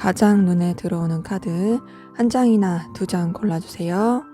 가장 눈에 들어오는 카드 한 장이나 두 장 골라주세요.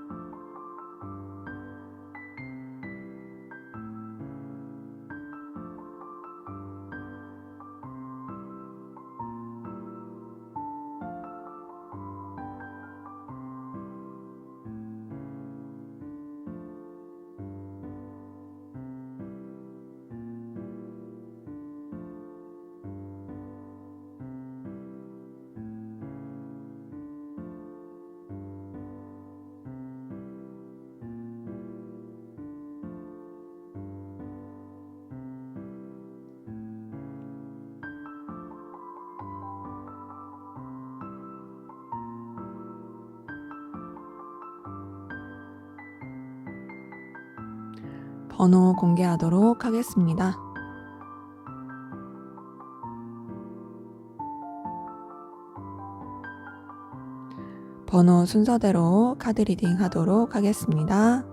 번호 공개하도록 하겠습니다. 번호 순서대로 카드 리딩 하도록 하겠습니다.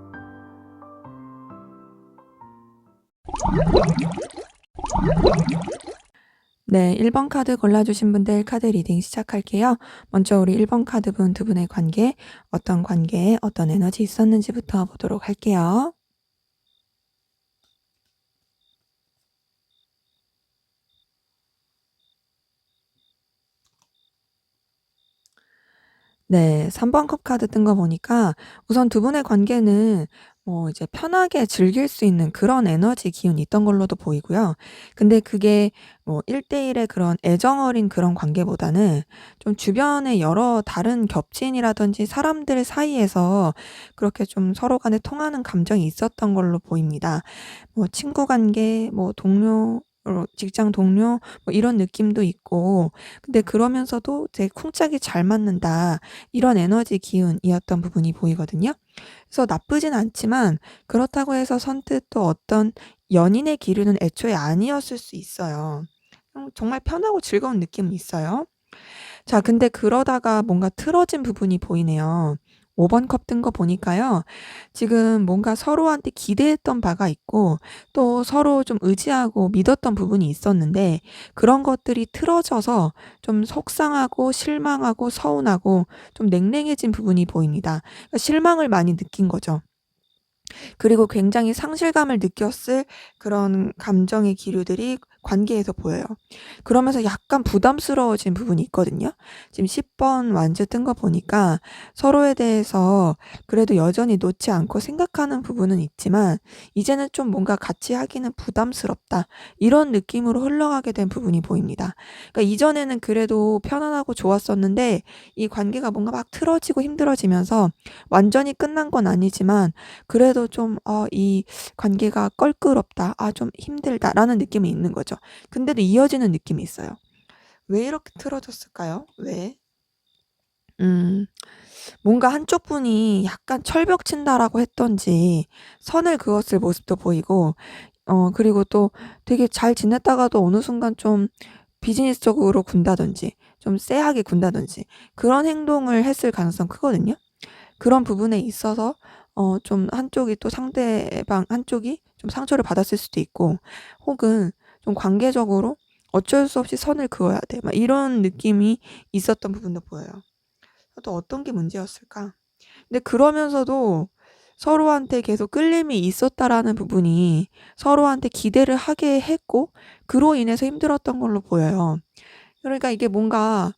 네, 1번 카드 골라주신 분들 카드 리딩 시작할게요. 먼저 우리 1번 카드분 두 분의 관계, 어떤 관계에 어떤 에너지 있었는지부터 보도록 할게요. 네, 3번 컵 카드 뜬 거 보니까 우선 두 분의 관계는 이제 편하게 즐길 수 있는 그런 에너지 기운이 있던 걸로도 보이고요. 근데 그게 1대1의 그런 애정 어린 그런 관계보다는 좀 주변의 여러 다른 겹친이라든지 사람들 사이에서 그렇게 좀 서로 간에 통하는 감정이 있었던 걸로 보입니다. 친구 관계, 동료, 직장 동료 이런 느낌도 있고, 근데 그러면서도 이제 쿵짝이 잘 맞는다. 이런 에너지 기운이었던 부분이 보이거든요. 그래서 나쁘진 않지만 그렇다고 해서 선뜻 또 어떤 연인의 기류는 애초에 아니었을 수 있어요. 정말 편하고 즐거운 느낌은 있어요. 자, 근데 그러다가 뭔가 틀어진 부분이 보이네요. 5번 컵 뜬 거 보니까요. 지금 뭔가 서로한테 기대했던 바가 있고 또 서로 좀 의지하고 믿었던 부분이 있었는데 그런 것들이 틀어져서 좀 속상하고 실망하고 서운하고 좀 냉랭해진 부분이 보입니다. 그러니까 실망을 많이 느낀 거죠. 그리고 굉장히 상실감을 느꼈을 그런 감정의 기류들이 관계에서 보여요. 그러면서 약간 부담스러워진 부분이 있거든요. 지금 10번 완즈 뜬 거 보니까 서로에 대해서 그래도 여전히 놓지 않고 생각하는 부분은 있지만 이제는 좀 뭔가 같이 하기는 부담스럽다. 이런 느낌으로 흘러가게 된 부분이 보입니다. 그러니까 이전에는 그래도 편안하고 좋았었는데 이 관계가 뭔가 막 틀어지고 힘들어지면서 완전히 끝난 건 아니지만 그래도 좀 이 관계가 껄끄럽다. 좀 힘들다.'라는 느낌이 있는 거죠. 근데도 이어지는 느낌이 있어요. 왜 이렇게 틀어졌을까요? 왜? 음. 뭔가 한쪽 분이 약간 '철벽 친다.'라고 했던지 선을 그었을 모습도 보이고 그리고 또 되게 잘 지냈다가도 어느 순간 좀 비즈니스적으로 군다든지 좀 쎄하게 군다든지 그런 행동을 했을 가능성 크거든요. 그런 부분에 있어서 좀 한쪽이 또 상대방 한쪽이 좀 상처를 받았을 수도 있고 혹은 좀 관계적으로 '어쩔 수 없이 선을 그어야 돼.' 막 이런 느낌이 있었던 부분도 보여요. 또 어떤 게 문제였을까? 근데 그러면서도 서로한테 계속 끌림이 있었다라는 부분이 서로한테 기대를 하게 했고 그로 인해서 힘들었던 걸로 보여요. 그러니까 이게 뭔가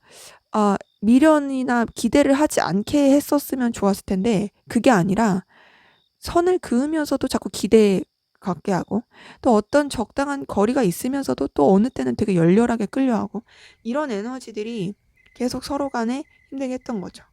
미련이나 기대를 하지 않게 했었으면 좋았을 텐데 그게 아니라 선을 그으면서도 자꾸 기대 갖게 하고 또 어떤 적당한 거리가 있으면서도 또 어느 때는 되게 열렬하게 끌려하고 이런 에너지들이 계속 서로 간에 힘들게 했던 거죠.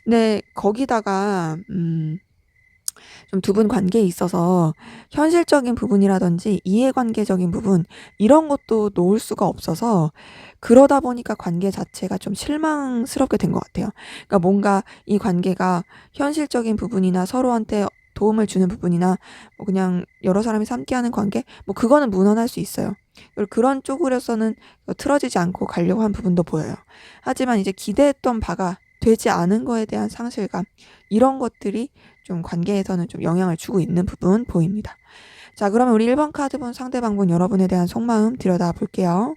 근데 거기다가 좀 두 분 관계에 있어서 현실적인 부분이라든지 이해관계적인 부분 이런 것도 놓을 수가 없어서 그러다 보니까 관계 자체가 좀 실망스럽게 된 것 같아요. 그러니까 뭔가 이 관계가 현실적인 부분이나 서로한테 도움을 주는 부분이나 그냥 여러 사람이 함께하는 관계 그거는 무난할 수 있어요. 그리고 그런 쪽으로서는 틀어지지 않고 가려고 한 부분도 보여요. 하지만 이제 기대했던 바가 되지 않은 거에 대한 상실감 이런 것들이 좀 관계에서는 좀 영향을 주고 있는 부분 보입니다. 자, 그러면 우리 1번 카드분 상대방분 여러분에 대한 속마음 들여다볼게요.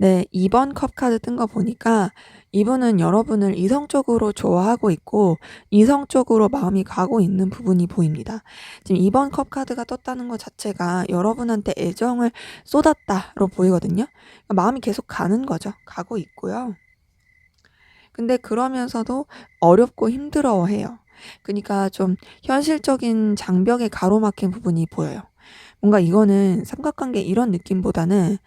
네. 2번 컵 카드 뜬 거 보니까 이분은 여러분을 이성적으로 좋아하고 있고 이성적으로 마음이 가고 있는 부분이 보입니다. 지금 2번 컵 카드가 떴다는 것 자체가 여러분한테 애정을 쏟았다로 보이거든요. 그러니까 마음이 계속 가는 거죠. 가고 있고요. 근데 그러면서도 어렵고 힘들어해요. 그니까 좀 현실적인 장벽에 가로막힌 부분이 보여요. 뭔가 이거는 삼각관계 이런 느낌보다는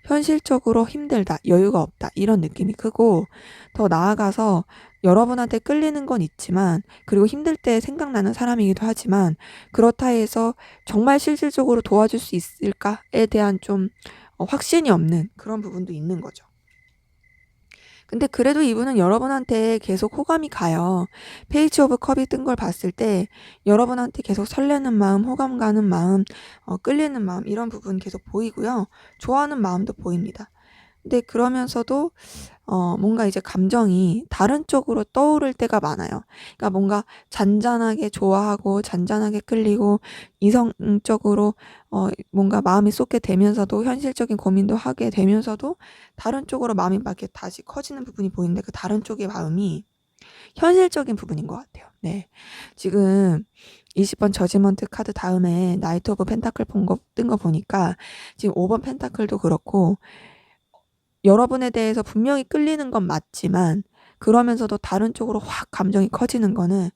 현실적으로 힘들다, 여유가 없다 이런 느낌이 크고, 더 나아가서 여러분한테 끌리는 건 있지만, 그리고 힘들 때 생각나는 사람이기도 하지만, 그렇다 해서 정말 실질적으로 도와줄 수 있을까에 대한 좀 확신이 없는 그런 부분도 있는 거죠. 근데 그래도 이분은 여러분한테 계속 호감이 가요. 페이지 오브 컵이 뜬 걸 봤을 때 여러분한테 계속 설레는 마음, 호감 가는 마음, 끌리는 마음 이런 부분 계속 보이고요. 좋아하는 마음도 보입니다. 근데 그러면서도 뭔가 이제 감정이 다른 쪽으로 떠오를 때가 많아요. 그러니까 뭔가 잔잔하게 좋아하고 잔잔하게 끌리고 이성적으로 뭔가 마음이 쏟게 되면서도 현실적인 고민도 하게 되면서도 다른 쪽으로 마음이 막 이렇게 다시 커지는 부분이 보이는데, 그 다른 쪽의 마음이 현실적인 부분인 것 같아요. 네. 지금 20번 저지먼트 카드 다음에 나이트 오브 펜타클 뜬 거 보니까 지금 5번 펜타클도 그렇고 여러분에 대해서 분명히 끌리는 건 맞지만, 그러면서도 다른 쪽으로 확 감정이 커지는 거는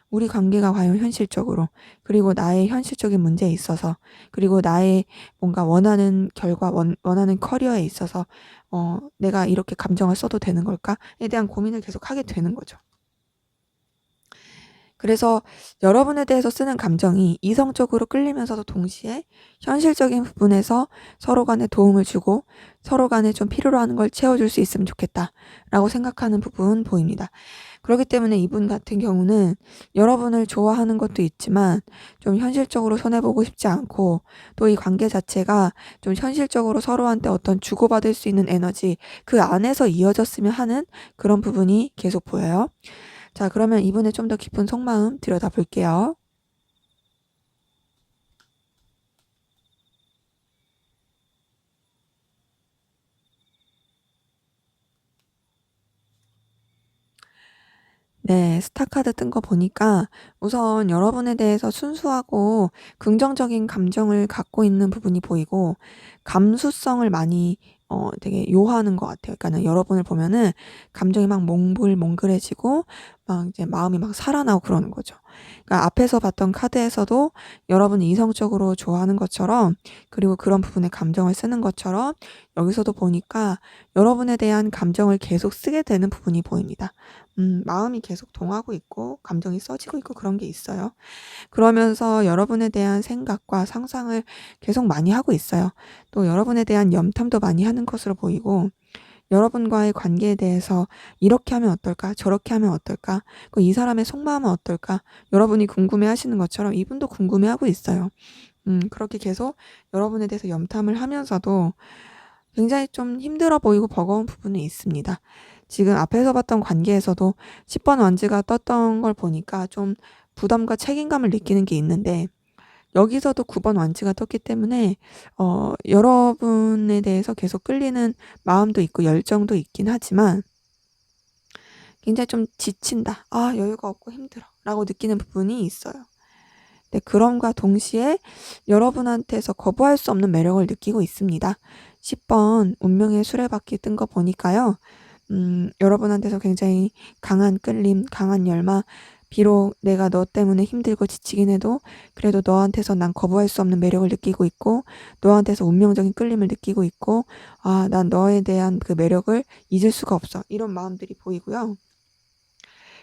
우리 관계가 과연 현실적으로, 그리고 나의 현실적인 문제에 있어서, 그리고 나의 뭔가 원하는 결과, 원하는 커리어에 있어서 내가 이렇게 감정을 써도 되는 걸까에 대한 고민을 계속 하게 되는 거죠. 그래서 여러분에 대해서 쓰는 감정이 이성적으로 끌리면서도 동시에 현실적인 부분에서 서로 간에 도움을 주고 서로 간에 좀 필요로 하는 걸 채워줄 수 있으면 좋겠다라고 생각하는 부분 보입니다. 그렇기 때문에 이분 같은 경우는 여러분을 좋아하는 것도 있지만 좀 현실적으로 손해보고 싶지 않고, 또 이 관계 자체가 좀 현실적으로 서로한테 어떤 주고받을 수 있는 에너지 그 안에서 이어졌으면 하는 그런 부분이 계속 보여요. 자, 그러면 이분의 좀 더 깊은 속마음 들여다 볼게요. 네, 스타 카드 뜬 거 보니까 우선 여러분에 대해서 순수하고 긍정적인 감정을 갖고 있는 부분이 보이고, 감수성을 많이 되게 요하는 것 같아요. 그러니까는 여러분을 보면은 감정이 막 몽글몽글해지고 막 이제 마음이 막 살아나고 그러는 거죠. 그러니까 앞에서 봤던 카드에서도 여러분이 이성적으로 좋아하는 것처럼, 그리고 그런 부분에 감정을 쓰는 것처럼 여기서도 보니까 여러분에 대한 감정을 계속 쓰게 되는 부분이 보입니다. 마음이 계속 동하고 있고 감정이 써지고 있고 그런 게 있어요. 그러면서 여러분에 대한 생각과 상상을 계속 많이 하고 있어요. 또 여러분에 대한 염탐도 많이 하는 것으로 보이고, 여러분과의 관계에 대해서 이렇게 하면 어떨까? 저렇게 하면 어떨까? 이 사람의 속마음은 어떨까? 여러분이 궁금해 하시는 것처럼 이분도 궁금해 하고 있어요. 그렇게 계속 여러분에 대해서 염탐을 하면서도 굉장히 좀 힘들어 보이고 버거운 부분이 있습니다. 지금 앞에서 봤던 관계에서도 10번 완즈가 떴던 걸 보니까 좀 부담과 책임감을 느끼는 게 있는데, 여기서도 9번 완즈가 떴기 때문에 여러분에 대해서 계속 끌리는 마음도 있고 열정도 있긴 하지만 굉장히 좀 지친다, 아 여유가 없고 힘들어 라고 느끼는 부분이 있어요. 네, 그럼과 동시에 여러분한테서 거부할 수 없는 매력을 느끼고 있습니다. 10번 운명의 수레바퀴 뜬 거 보니까요. 여러분한테서 굉장히 강한 끌림, 강한 열망, 비록 내가 너 때문에 힘들고 지치긴 해도 그래도 너한테서 난 거부할 수 없는 매력을 느끼고 있고, 너한테서 운명적인 끌림을 느끼고 있고, 아, 난 너에 대한 그 매력을 잊을 수가 없어. 이런 마음들이 보이고요.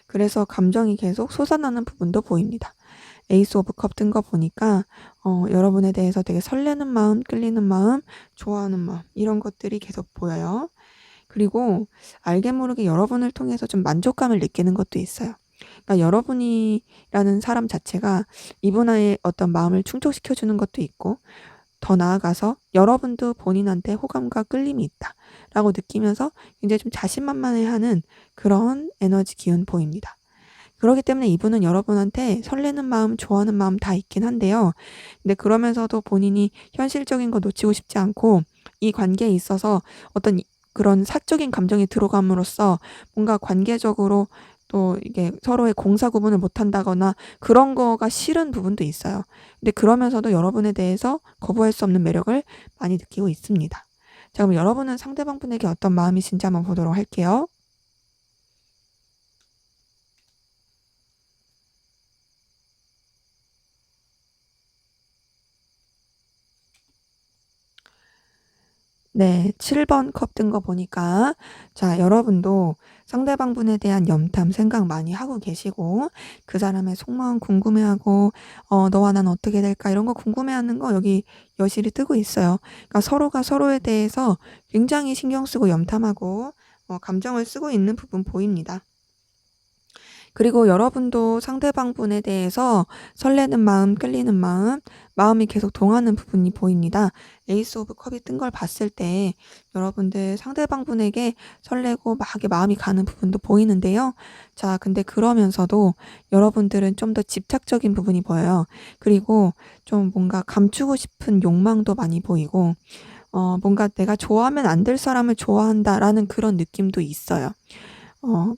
그래서 감정이 계속 솟아나는 부분도 보입니다. 에이스 오브 컵 뜬 거 보니까 여러분에 대해서 되게 설레는 마음, 끌리는 마음, 좋아하는 마음 이런 것들이 계속 보여요. 그리고 알게 모르게 여러분을 통해서 좀 만족감을 느끼는 것도 있어요. 그러니까 여러분이라는 사람 자체가 이분의 어떤 마음을 충족시켜 주는 것도 있고, 더 나아가서 여러분도 본인한테 호감과 끌림이 있다라고 느끼면서 굉장히 좀 자신만만해하는 그런 에너지 기운 보입니다. 그렇기 때문에 이분은 여러분한테 설레는 마음, 좋아하는 마음 다 있긴 한데요. 근데 그러면서도 본인이 현실적인 거 놓치고 싶지 않고 이 관계에 있어서 어떤 그런 사적인 감정이 들어감으로써 뭔가 관계적으로 또 이게 서로의 공사 구분을 못한다거나 그런 거가 싫은 부분도 있어요. 근데 그러면서도 여러분에 대해서 거부할 수 없는 매력을 많이 느끼고 있습니다. 자, 그럼 여러분은 상대방 분에게 어떤 마음이신지 한번 보도록 할게요. 네. 7번 컵 뜬 거 보니까 자, 여러분도 상대방 분에 대한 염탐 생각 많이 하고 계시고 그 사람의 속마음 궁금해하고 '너와 난 어떻게 될까?' 이런 거 궁금해하는 거 여기 여실히 뜨고 있어요. 그러니까 서로가 서로에 대해서 굉장히 신경 쓰고 염탐하고 감정을 쓰고 있는 부분 보입니다. 그리고 여러분도 상대방 분에 대해서 설레는 마음, 끌리는 마음, 마음이 계속 동하는 부분이 보입니다. 에이스 오브 컵이 뜬 걸 봤을 때 여러분들 상대방 분에게 설레고 막 이렇게 마음이 가는 부분도 보이는데요. 자, 근데 그러면서도 여러분들은 좀 더 집착적인 부분이 보여요. 그리고 좀 뭔가 감추고 싶은 욕망도 많이 보이고 뭔가 '내가 좋아하면 안 될 사람을 좋아한다.'라는 그런 느낌도 있어요.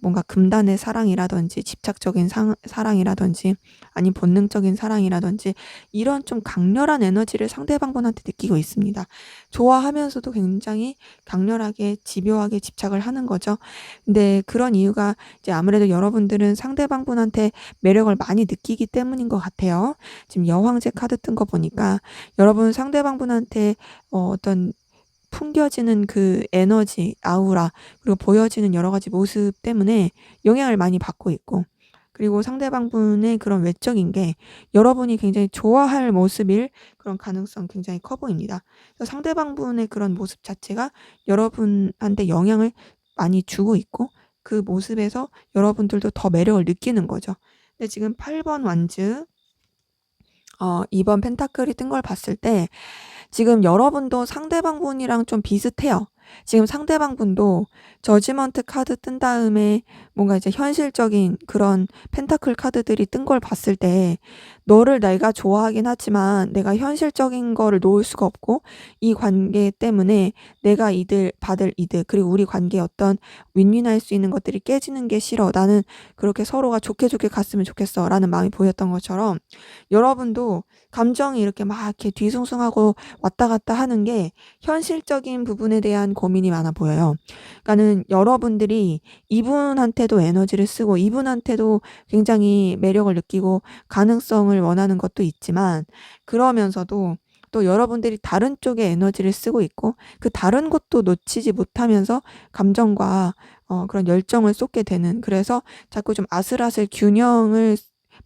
뭔가 금단의 사랑이라든지 집착적인 사랑이라든지 아니면 본능적인 사랑이라든지 이런 좀 강렬한 에너지를 상대방분한테 느끼고 있습니다. 좋아하면서도 굉장히 강렬하게 집요하게 집착을 하는 거죠. 근데 그런 이유가 이제 아무래도 여러분들은 상대방분한테 매력을 많이 느끼기 때문인 것 같아요. 지금 여왕제 카드 뜬 거 보니까 여러분 상대방분한테 어떤 풍겨지는 그 에너지, 아우라 그리고 보여지는 여러 가지 모습 때문에 영향을 많이 받고 있고 그리고 상대방분의 그런 외적인 게 여러분이 굉장히 좋아할 모습일 그런 가능성 굉장히 커 보입니다. 그래서 상대방분의 그런 모습 자체가 여러분한테 영향을 많이 주고 있고 그 모습에서 여러분들도 더 매력을 느끼는 거죠. 근데 지금 8번 완즈 2번 펜타클이 뜬 걸 봤을 때 지금 여러분도 상대방 분이랑 좀 비슷해요. 지금 상대방 분도 저지먼트 카드 뜬 다음에 뭔가 이제 현실적인 그런 펜타클 카드들이 뜬 걸 봤을 때 너를 내가 좋아하긴 하지만 내가 현실적인 거를 놓을 수가 없고 이 관계 때문에 내가 받을 이득 그리고 우리 관계에 어떤 윈윈할 수 있는 것들이 깨지는 게 싫어. 나는 그렇게 서로가 좋게 좋게 갔으면 좋겠어라는 마음이 보였던 것처럼 여러분도 감정이 이렇게 막 이렇게 뒤숭숭하고 왔다 갔다 하는 게 현실적인 부분에 대한 고민이 많아 보여요. 그러니까는 여러분들이 이분한테도 에너지를 쓰고 이분한테도 굉장히 매력을 느끼고 가능성을 원하는 것도 있지만 그러면서도 또 여러분들이 다른 쪽에 에너지를 쓰고 있고 그 다른 것도 놓치지 못하면서 감정과 그런 열정을 쏟게 되는 그래서 자꾸 좀 아슬아슬 균형을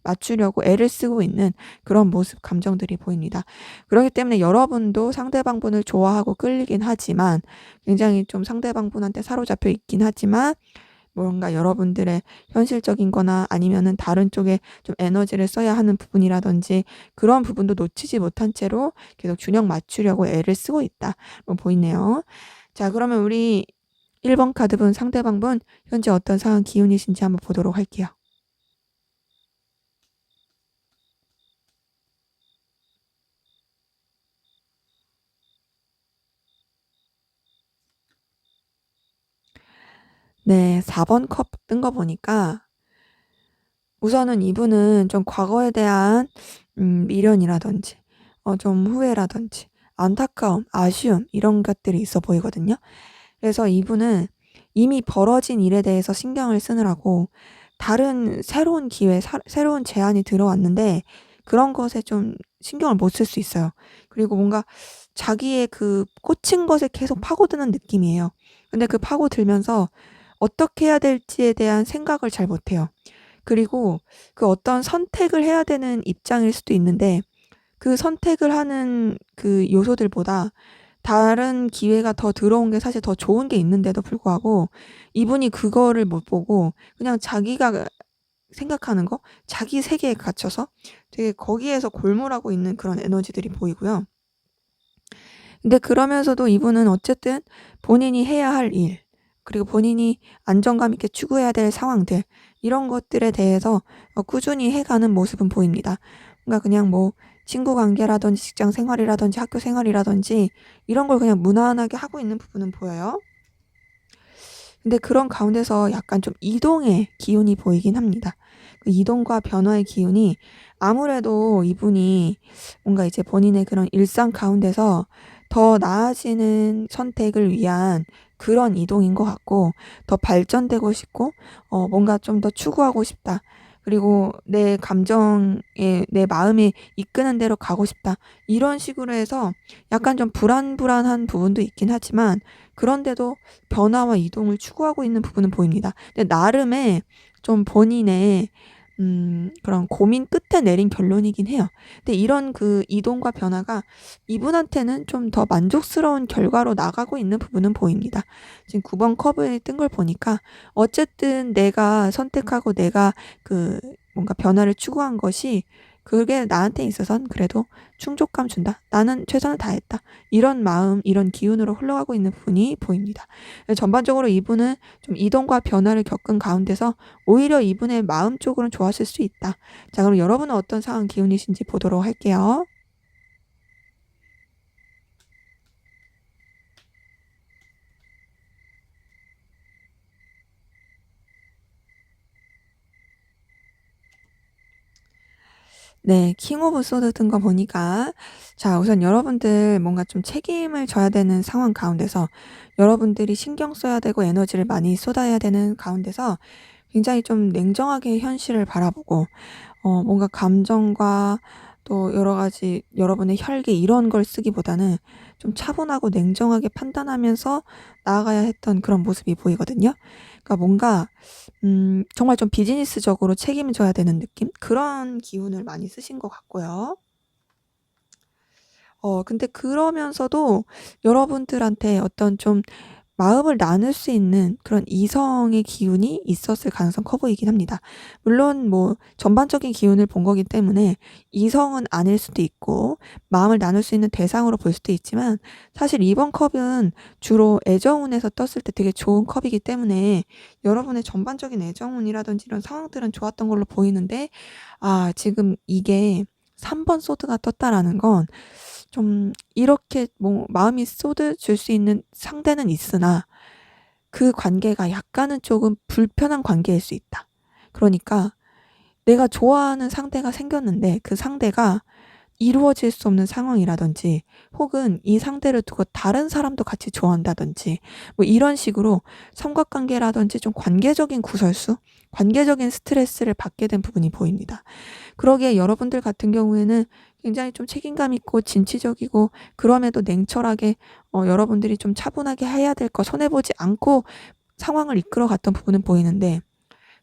맞추려고 애를 쓰고 있는 그런 모습 감정들이 보입니다. 그렇기 때문에 여러분도 상대방분을 좋아하고 끌리긴 하지만 굉장히 좀 상대방분한테 사로잡혀 있긴 하지만 뭔가 여러분들의 현실적인 거나 아니면은 다른 쪽에 좀 에너지를 써야 하는 부분이라든지 그런 부분도 놓치지 못한 채로 계속 균형 맞추려고 애를 쓰고 있다. 보이네요. 자, 그러면 우리 1번 카드분 상대방분 현재 어떤 상황 기운이신지 한번 보도록 할게요. 네. 4번 컵 뜬 거 보니까 우선은 이분은 좀 과거에 대한 미련이라든지 좀 후회라든지 안타까움, 아쉬움 이런 것들이 있어 보이거든요. 그래서 이분은 이미 벌어진 일에 대해서 신경을 쓰느라고 다른 새로운 기회 새로운 제안이 들어왔는데 그런 것에 좀 신경을 못 쓸 수 있어요. 그리고 뭔가 자기의 그 꽂힌 것에 계속 파고드는 느낌이에요. 근데 그 파고들면서 어떻게 해야 될지에 대한 생각을 잘 못해요. 그리고 그 어떤 선택을 해야 되는 입장일 수도 있는데 그 선택을 하는 그 요소들보다 다른 기회가 더 들어온 게 사실 더 좋은 게 있는데도 불구하고 이분이 그거를 못 보고 그냥 자기가 생각하는 거 자기 세계에 갇혀서 되게 거기에서 골몰하고 있는 그런 에너지들이 보이고요. 근데 그러면서도 이분은 어쨌든 본인이 해야 할 일, 그리고 본인이 안정감 있게 추구해야 될 상황들, 이런 것들에 대해서 꾸준히 해가는 모습은 보입니다. 그러니까 그냥 뭐 친구 관계라든지 직장 생활이라든지 학교 생활이라든지 이런 걸 그냥 무난하게 하고 있는 부분은 보여요. 근데 그런 가운데서 약간 좀 이동의 기운이 보이긴 합니다. 그 이동과 변화의 기운이 아무래도 이분이 뭔가 이제 본인의 그런 일상 가운데서 더 나아지는 선택을 위한 그런 이동인 것 같고, 더 발전되고 싶고, 뭔가 좀 더 추구하고 싶다. 그리고 내 감정에, 내 마음이 이끄는 대로 가고 싶다. 이런 식으로 해서 약간 좀 불안불안한 부분도 있긴 하지만, 그런데도 변화와 이동을 추구하고 있는 부분은 보입니다. 근데 나름의 좀 본인의 그런 고민 끝에 내린 결론이긴 해요. 근데 이런 그 이동과 변화가 이분한테는 좀 더 만족스러운 결과로 나가고 있는 부분은 보입니다. 지금 9번 컵을 뜬 걸 보니까 어쨌든 내가 선택하고 내가 그 뭔가 변화를 추구한 것이 그게 나한테 있어선 그래도 충족감 준다. 나는 최선을 다했다. 이런 마음, 이런 기운으로 흘러가고 있는 부분이 보입니다. 전반적으로 이분은 좀 이동과 변화를 겪은 가운데서 오히려 이분의 마음 쪽으로는 좋았을 수 있다. 자, 그럼 여러분은 어떤 상황 기운이신지 보도록 할게요. 네, 킹 오브 소드 든 거 보니까, 자, 우선 여러분들 뭔가 좀 책임을 져야 되는 상황 가운데서, 여러분들이 신경 써야 되고 에너지를 많이 쏟아야 되는 가운데서 굉장히 좀 냉정하게 현실을 바라보고, 뭔가 감정과 또 여러 가지 여러분의 혈기 이런 걸 쓰기보다는 좀 차분하고 냉정하게 판단하면서 나아가야 했던 그런 모습이 보이거든요. 그러니까 뭔가 정말 좀 비즈니스적으로 책임을 져야 되는 느낌? 그런 기운을 많이 쓰신 것 같고요. 근데 그러면서도 여러분들한테 어떤 좀 마음을 나눌 수 있는 그런 이성의 기운이 있었을 가능성 커 보이긴 합니다. 물론 뭐 전반적인 기운을 본 거기 때문에 이성은 아닐 수도 있고 마음을 나눌 수 있는 대상으로 볼 수도 있지만, 사실 이번 컵은 주로 애정운에서 떴을 때 되게 좋은 컵이기 때문에 여러분의 전반적인 애정운이라든지 이런 상황들은 좋았던 걸로 보이는데, 지금 이게 3번 소드가 떴다라는 건 좀 이렇게 뭐 마음이 쏟아질 수 있는 상대는 있으나 그 관계가 약간은 조금 불편한 관계일 수 있다. 그러니까 내가 좋아하는 상대가 생겼는데 그 상대가 이루어질 수 없는 상황이라든지, 혹은 이 상대를 두고 다른 사람도 같이 좋아한다든지, 뭐 이런 식으로 삼각관계라든지 좀 관계적인 구설수, 관계적인 스트레스를 받게 된 부분이 보입니다. 그러기에 여러분들 같은 경우에는 굉장히 좀 책임감 있고 진취적이고, 그럼에도 냉철하게 여러분들이 좀 차분하게 해야 될 거 손해보지 않고 상황을 이끌어 갔던 부분은 보이는데,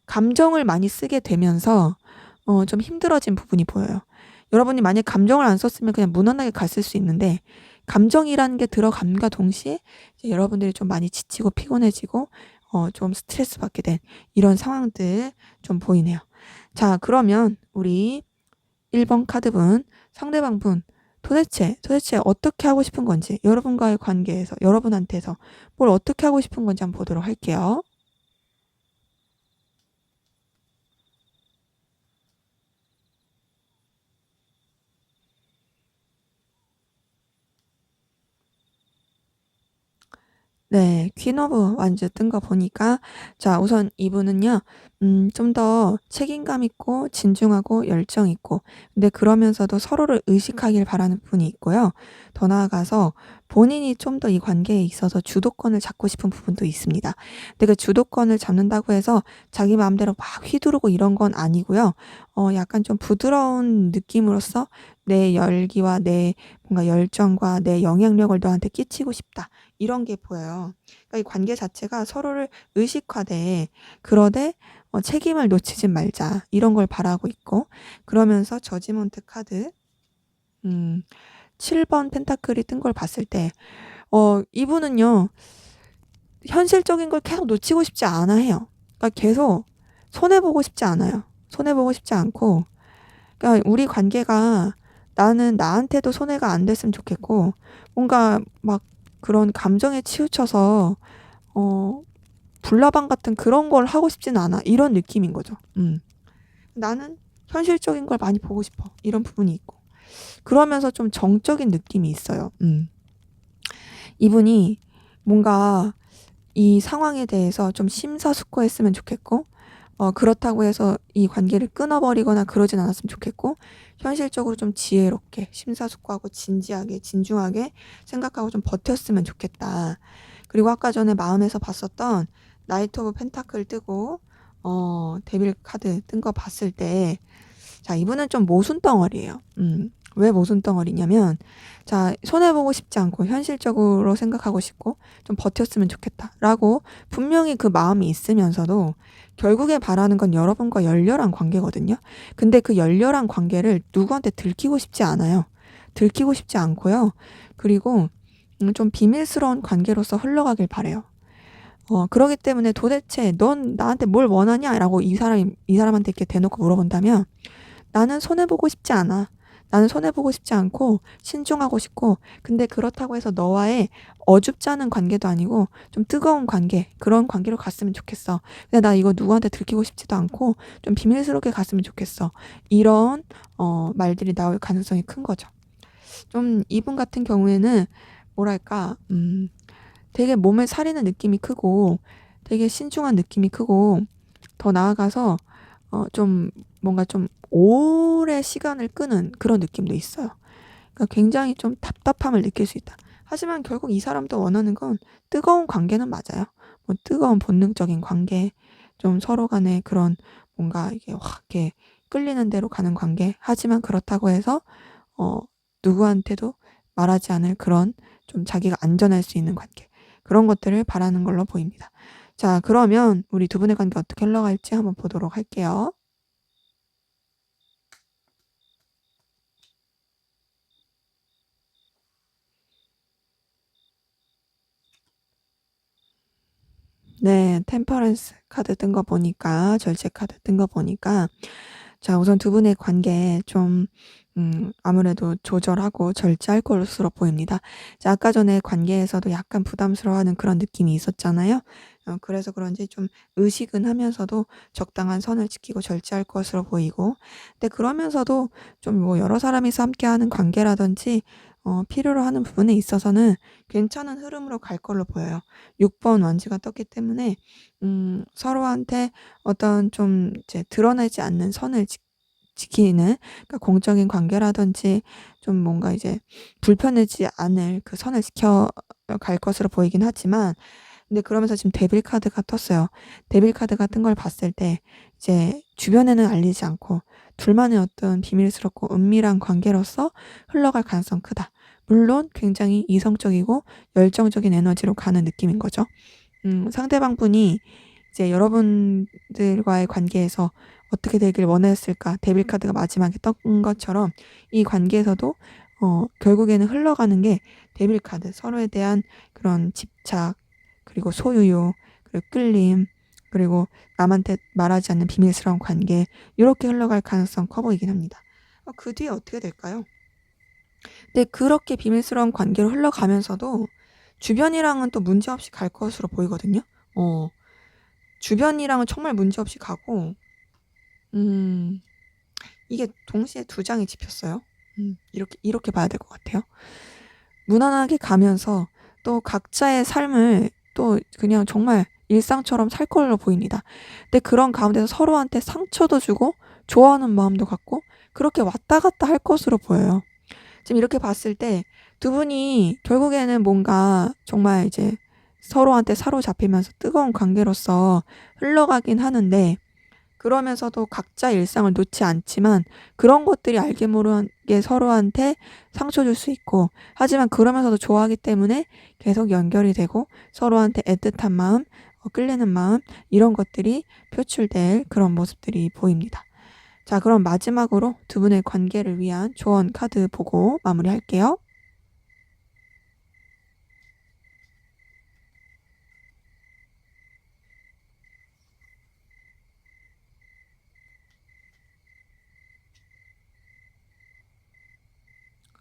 감정을 많이 쓰게 되면서 좀 힘들어진 부분이 보여요. 여러분이 만약 감정을 안 썼으면 그냥 무난하게 갔을 수 있는데, 감정이라는 게 들어감과 동시에 이제 여러분들이 좀 많이 지치고 피곤해지고 좀 스트레스 받게 된 이런 상황들 좀 보이네요. 자, 그러면 우리 1번 카드분, 상대방분, 도대체 어떻게 하고 싶은 건지, 여러분과의 관계에서, 여러분한테서 뭘 어떻게 하고 싶은 건지 한번 보도록 할게요. 네. 퀸 오브 완즈 뜬 거 보니까, 자, 우선 이분은요. 좀 더 책임감 있고 진중하고 열정 있고, 근데 그러면서도 서로를 의식하길 바라는 부분이 있고요. 더 나아가서 본인이 좀 더 이 관계에 있어서 주도권을 잡고 싶은 부분도 있습니다. 근데 그 주도권을 잡는다고 해서 자기 마음대로 막 휘두르고 이런 건 아니고요. 약간 좀 부드러운 느낌으로써 내 열기와 내 뭔가 열정과 내 영향력을 너한테 끼치고 싶다. 이런 게 보여요. 그러니까 이 관계 자체가 서로를 의식하되, 그러되 책임을 놓치지 말자. 이런 걸 바라고 있고, 그러면서 저지먼트 카드, 음, 7번 펜타클이 뜬 걸 봤을 때, 이분은요, 현실적인 걸 계속 놓치고 싶지 않아 해요. 그러니까 계속 손해보고 싶지 않아요. 손해보고 싶지 않고, 그러니까 우리 관계가 나는 나한테도 손해가 안 됐으면 좋겠고, 뭔가 막 그런 감정에 치우쳐서 어 불나방 같은 그런 걸 하고 싶지는 않아. 이런 느낌인 거죠. 나는 현실적인 걸 많이 보고 싶어. 이런 부분이 있고. 그러면서 좀 정적인 느낌이 있어요. 이분이 뭔가 이 상황에 대해서 좀 심사숙고했으면 좋겠고, 그렇다고 해서 이 관계를 끊어버리거나 그러진 않았으면 좋겠고, 현실적으로 좀 지혜롭게 심사숙고하고 진지하게 진중하게 생각하고 좀 버텼으면 좋겠다. 그리고 아까 전에 마음에서 봤었던 나이트 오브 펜타클 뜨고 데빌 카드 뜬 거 봤을 때, 자, 이분은 좀 모순덩어리예요. 왜 모순덩어리냐면, 자, 손해보고 싶지 않고 현실적으로 생각하고 싶고 좀 버텼으면 좋겠다라고 분명히 그 마음이 있으면서도 결국에 바라는 건 여러분과 열렬한 관계거든요. 근데 그 열렬한 관계를 누구한테 들키고 싶지 않아요. 들키고 싶지 않고요. 그리고 좀 비밀스러운 관계로서 흘러가길 바래요. 그러기 때문에 도대체 넌 나한테 뭘 원하냐? 라고 이 사람한테 이렇게 대놓고 물어본다면, 나는 손해보고 싶지 않아. 나는 손해보고 싶지 않고 신중하고 싶고, 근데 그렇다고 해서 너와의 어줍지 않은 관계도 아니고 좀 뜨거운 관계, 그런 관계로 갔으면 좋겠어. 근데 나 이거 누구한테 들키고 싶지도 않고 좀 비밀스럽게 갔으면 좋겠어. 이런 말들이 나올 가능성이 큰 거죠. 좀 이분 같은 경우에는 뭐랄까, 되게 몸을 사리는 느낌이 크고 되게 신중한 느낌이 크고, 더 나아가서 좀 뭔가 좀 오래 시간을 끄는 그런 느낌도 있어요. 그러니까 굉장히 좀 답답함을 느낄 수 있다. 하지만 결국 이 사람도 원하는 건 뜨거운 관계는 맞아요. 뭐 뜨거운 본능적인 관계, 좀 서로 간에 그런 뭔가 이게 확 이렇게 끌리는 대로 가는 관계. 하지만 그렇다고 해서 어 누구한테도 말하지 않을 그런, 좀 자기가 안전할 수 있는 관계. 그런 것들을 바라는 걸로 보입니다. 자, 그러면 우리 두 분의 관계 어떻게 흘러갈지 한번 보도록 할게요. 네, 템퍼런스 카드 뜬 거 보니까, 절제 카드 뜬 거 보니까, 자, 우선 두 분의 관계 좀, 아무래도 조절하고 절제할 것으로 보입니다. 자, 아까 전에 관계에서도 약간 부담스러워하는 그런 느낌이 있었잖아요. 그래서 그런지 좀 의식은 하면서도 적당한 선을 지키고 절제할 것으로 보이고, 근데 그러면서도 좀 뭐 여러 사람이서 함께하는 관계라든지, 필요로 하는 부분에 있어서는 괜찮은 흐름으로 갈 걸로 보여요. 6번 완지가 떴기 때문에 서로한테 어떤 좀 이제 드러내지 않는 선을 지키는, 그러니까 공적인 관계라든지 좀 뭔가 이제 불편하지 않을 그 선을 지켜갈 것으로 보이긴 하지만, 근데 그러면서 지금 데빌 카드가 떴어요. 데빌 카드 같은 걸 봤을 때 이제 주변에는 알리지 않고 둘만의 어떤 비밀스럽고 은밀한 관계로서 흘러갈 가능성 크다. 물론 굉장히 이성적이고 열정적인 에너지로 가는 느낌인 거죠. 상대방 분이 이제 여러분들과의 관계에서 어떻게 되길 원했을까? 데빌 카드가 마지막에 떴 것처럼 이 관계에서도 결국에는 흘러가는 게 데빌 카드, 서로에 대한 그런 집착, 그리고 소유욕, 그리고 끌림, 그리고 남한테 말하지 않는 비밀스러운 관계, 이렇게 흘러갈 가능성 커 보이긴 합니다. 그 뒤에 어떻게 될까요? 근데 그렇게 비밀스러운 관계로 흘러가면서도 주변이랑은 또 문제없이 갈 것으로 보이거든요. 주변이랑은 정말 문제없이 가고, 음, 이게 동시에 두 장이 집혔어요. 이렇게 봐야 될 것 같아요. 무난하게 가면서 또 각자의 삶을 또 그냥 정말 일상처럼 살 걸로 보입니다. 근데 그런 가운데서 서로한테 상처도 주고 좋아하는 마음도 갖고 그렇게 왔다 갔다 할 것으로 보여요. 지금 이렇게 봤을 때 두 분이 결국에는 뭔가 정말 이제 서로한테 사로잡히면서 뜨거운 관계로서 흘러가긴 하는데, 그러면서도 각자 일상을 놓지 않지만 그런 것들이 알게 모르게 서로한테 상처 줄 수 있고, 하지만 그러면서도 좋아하기 때문에 계속 연결이 되고 서로한테 애틋한 마음, 끌리는 마음, 이런 것들이 표출될 그런 모습들이 보입니다. 자, 그럼 마지막으로 두 분의 관계를 위한 조언 카드 보고 마무리할게요.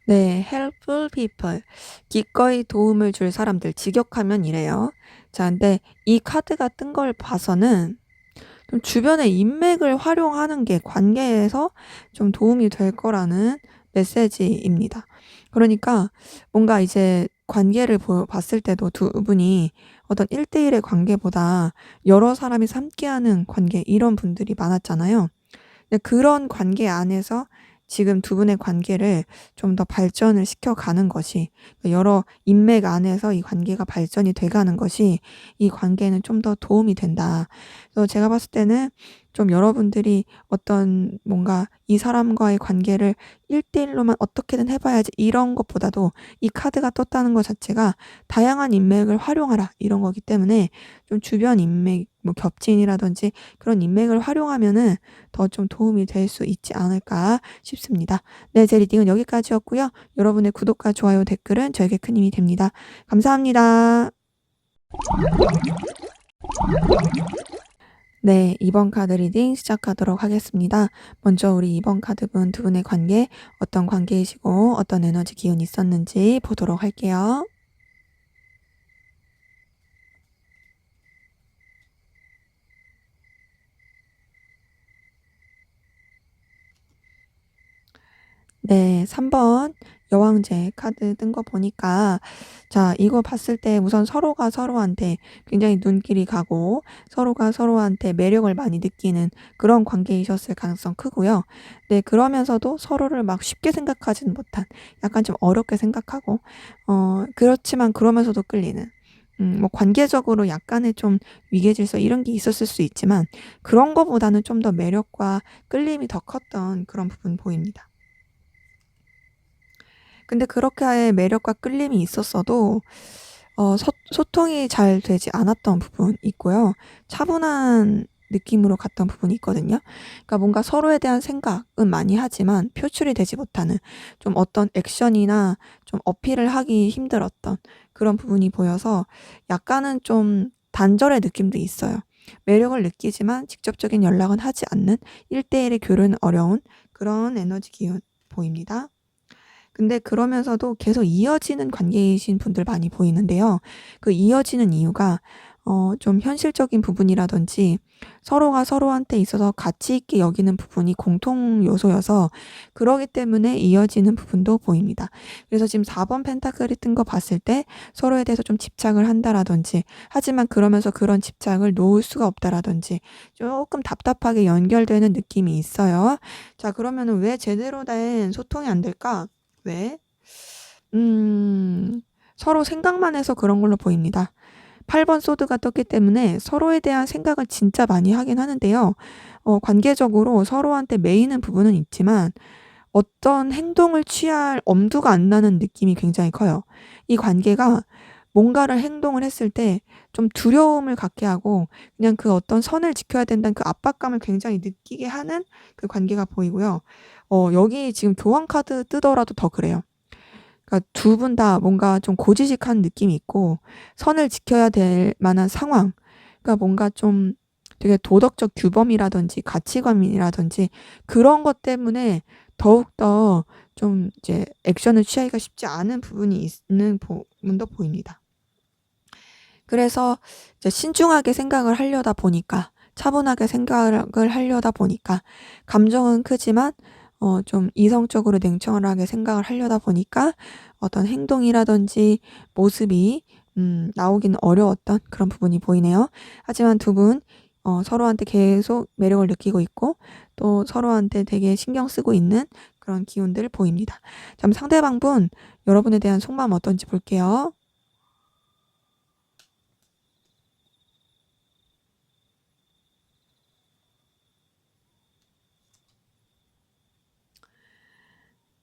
네, helpful people. 기꺼이 도움을 줄 사람들, 직역하면 이래요. 자, 근데 이 카드가 뜬 걸 봐서는 좀 주변의 인맥을 활용하는 게 관계에서 좀 도움이 될 거라는 메시지입니다. 그러니까 뭔가 이제 관계를 봤을 때도 두 분이 어떤 1대1의 관계보다 여러 사람이 함께하는 관계 이런 분들이 많았잖아요. 근데 그런 관계 안에서 지금 두 분의 관계를 좀 더 발전을 시켜가는 것이 여러 인맥 안에서 이 관계가 발전이 돼 가는 것이 이 관계에는 좀 더 도움이 된다. 그래서 제가 봤을 때는 좀 여러분들이 어떤 뭔가 이 사람과의 관계를 1대1 로만 어떻게든 해 봐야지 이런 것보다도 이 카드가 떴다는 것 자체가 다양한 인맥을 활용하라 이런 거기 때문에 좀 주변 인맥 뭐 겹친이라든지 그런 인맥을 활용하면은 더 좀 도움이 될 수 있지 않을까 싶습니다. 네, 제 리딩은 여기까지였고요. 여러분의 구독과 좋아요, 댓글은 저에게 큰 힘이 됩니다. 감사합니다. 네, 2번 카드 리딩 시작하도록 하겠습니다. 먼저 우리 2번 카드분 두 분의 관계, 어떤 관계이시고 어떤 에너지 기운이 있었는지 보도록 할게요. 네, 3번 여왕제 카드 뜬 거 보니까 자, 이거 봤을 때 우선 서로가 서로한테 굉장히 눈길이 가고 서로가 서로한테 매력을 많이 느끼는 그런 관계이셨을 가능성 크고요. 네, 그러면서도 서로를 막 쉽게 생각하지는 못한 약간 좀 어렵게 생각하고 그렇지만 그러면서도 끌리는 뭐 관계적으로 약간의 좀 위계질서 이런 게 있었을 수 있지만 그런 거보다는 좀 더 매력과 끌림이 더 컸던 그런 부분 보입니다. 근데 그렇게 매력과 끌림이 있었어도 소통이 잘 되지 않았던 부분 있고요. 차분한 느낌으로 갔던 부분이 있거든요. 그러니까 뭔가 서로에 대한 생각은 많이 하지만 표출이 되지 못하는 좀 어떤 액션이나 좀 어필을 하기 힘들었던 그런 부분이 보여서 약간은 좀 단절의 느낌도 있어요. 매력을 느끼지만 직접적인 연락은 하지 않는 1대1의 교류는 어려운 그런 에너지 기운 보입니다. 근데 그러면서도 계속 이어지는 관계이신 분들 많이 보이는데요. 그 이어지는 이유가 좀 현실적인 부분이라든지 서로가 서로한테 있어서 가치 있게 여기는 부분이 공통 요소여서 그러기 때문에 이어지는 부분도 보입니다. 그래서 지금 4번 펜타클이 뜬 거 봤을 때 서로에 대해서 좀 집착을 한다라든지 하지만 그러면서 그런 집착을 놓을 수가 없다라든지 조금 답답하게 연결되는 느낌이 있어요. 자, 그러면은 왜 제대로 된 소통이 안 될까? 왜? 음, 서로 생각만 해서 그런 걸로 보입니다. 8번 소드가 떴기 때문에 서로에 대한 생각을 진짜 많이 하긴 하는데요. 관계적으로 서로한테 매이는 부분은 있지만 어떤 행동을 취할 엄두가 안 나는 느낌이 굉장히 커요. 이 관계가 뭔가를 행동을 했을 때 좀 두려움을 갖게 하고 그냥 그 어떤 선을 지켜야 된다는 그 압박감을 굉장히 느끼게 하는 그 관계가 보이고요. 여기 지금 교환 카드 뜨더라도 더 그래요. 그러니까 두 분 다 뭔가 좀 고지식한 느낌이 있고 선을 지켜야 될 만한 상황. 그러니까 뭔가 좀 되게 도덕적 규범이라든지 가치관이라든지 그런 것 때문에 더욱더 좀 이제 액션을 취하기가 쉽지 않은 부분이 있는 부분도 보입니다. 그래서 이제 신중하게 생각을 하려다 보니까 차분하게 생각을 하려다 보니까 감정은 크지만 좀 이성적으로 냉철하게 생각을 하려다 보니까 어떤 행동이라든지 모습이 나오기는 어려웠던 그런 부분이 보이네요. 하지만 두 분 서로한테 계속 매력을 느끼고 있고 또 서로한테 되게 신경 쓰고 있는 그런 기운들 보입니다. 그럼 상대방분 여러분에 대한 속마음 어떤지 볼게요.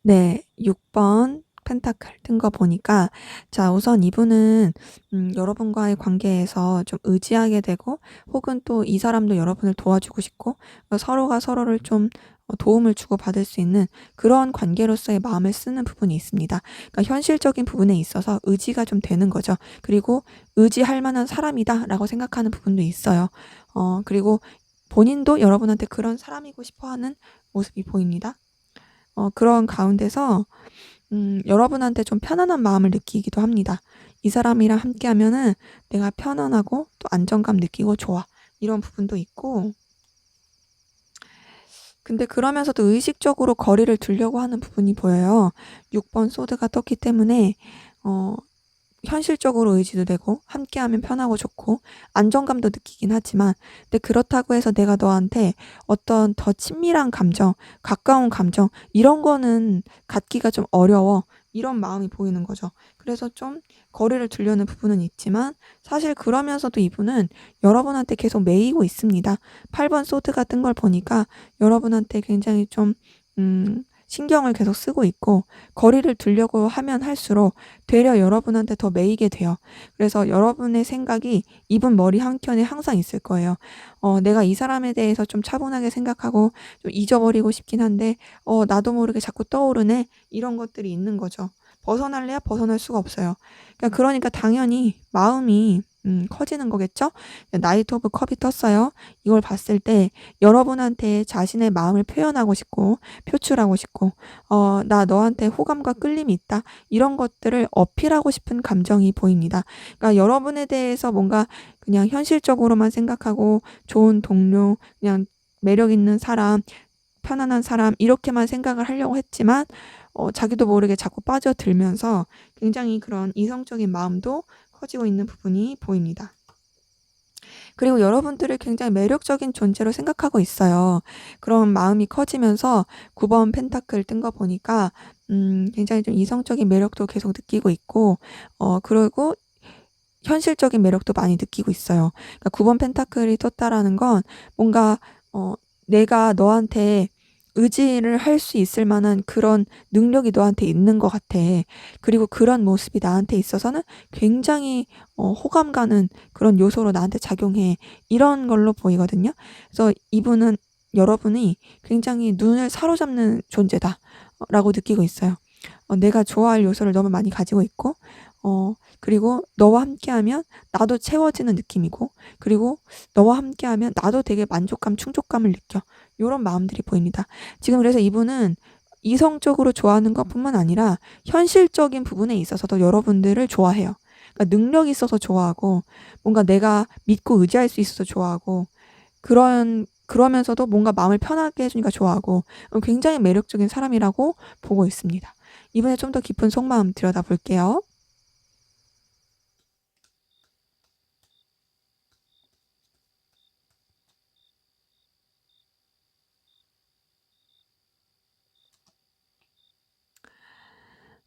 네. 6번 펜타클 뜬 거 보니까 자, 우선 이분은 여러분과의 관계에서 좀 의지하게 되고 혹은 또 이 사람도 여러분을 도와주고 싶고 서로가 서로를 좀 도움을 주고받을 수 있는 그런 관계로서의 마음을 쓰는 부분이 있습니다. 그러니까 현실적인 부분에 있어서 의지가 좀 되는 거죠. 그리고 '의지할 만한 사람이다.'라고 생각하는 부분도 있어요. 그리고 본인도 여러분한테 그런 사람이고 싶어 하는 모습이 보입니다. 그런 가운데서 여러분한테 좀 편안한 마음을 느끼기도 합니다. 이 사람이랑 함께하면은 내가 편안하고 또 안정감 느끼고 좋아. 이런 부분도 있고 근데 그러면서도 의식적으로 거리를 두려고 하는 부분이 보여요. 6번 소드가 떴기 때문에 어 현실적으로 의지도 되고 함께하면 편하고 좋고 안정감도 느끼긴 하지만, 근데 그렇다고 해서 내가 너한테 어떤 더 친밀한 감정, 가까운 감정 이런 거는 갖기가 좀 어려워. 이런 마음이 보이는 거죠. 그래서 좀 거리를 두려는 부분은 있지만, 사실 그러면서도 이분은 여러분한테 계속 매이고 있습니다. 8번 소드가 뜬 걸 보니까 여러분한테 굉장히 좀 신경을 계속 쓰고 있고, 거리를 두려고 하면 할수록 되려 여러분한테 더 매이게 돼요. 그래서 여러분의 생각이 이분 머리 한켠에 항상 있을 거예요. 내가 이 사람에 대해서 좀 차분하게 생각하고 좀 잊어버리고 싶긴 한데 나도 모르게 자꾸 떠오르네. 이런 것들이 있는 거죠. 벗어날래야 벗어날 수가 없어요. 그러니까 당연히 마음이 커지는 거겠죠? 나이트 오브 컵이 떴어요. 이걸 봤을 때 여러분한테 자신의 마음을 표현하고 싶고 표출하고 싶고 나 너한테 호감과 끌림이 있다. 이런 것들을 어필하고 싶은 감정이 보입니다. 그러니까 여러분에 대해서 뭔가 그냥 현실적으로만 생각하고 좋은 동료, 그냥 매력 있는 사람, 편안한 사람 이렇게만 생각을 하려고 했지만 자기도 모르게 자꾸 빠져들면서 굉장히 그런 이성적인 마음도 커지고 있는 부분이 보입니다. 그리고 여러분들을 굉장히 매력적인 존재로 생각하고 있어요. 그런 마음이 커지면서 9번 펜타클 뜬 거 보니까 굉장히 좀 이성적인 매력도 계속 느끼고 있고 그리고 현실적인 매력도 많이 느끼고 있어요. 그러니까 9번 펜타클이 떴다라는 건 뭔가 내가 너한테 의지를 할 수 있을 만한 그런 능력이 너한테 있는 것 같아. 그리고 그런 모습이 나한테 있어서는 굉장히 호감 가는 그런 요소로 나한테 작용해. 이런 걸로 보이거든요. 그래서 이분은 여러분이 굉장히 눈을 사로잡는 존재다 라고 느끼고 있어요. 내가 좋아할 요소를 너무 많이 가지고 있고 그리고 너와 함께하면 나도 채워지는 느낌이고, 그리고 너와 함께하면 나도 되게 만족감, 충족감을 느껴. 요런 마음들이 보입니다. 지금 그래서 이분은 이성적으로 좋아하는 것뿐만 아니라 현실적인 부분에 있어서도 여러분들을 좋아해요. 그러니까 능력이 있어서 좋아하고, 뭔가 내가 믿고 의지할 수 있어서 좋아하고, 그러면서도 뭔가 마음을 편하게 해주니까 좋아하고, 굉장히 매력적인 사람이라고 보고 있습니다. 이번에 좀 더 깊은 속마음 들여다볼게요.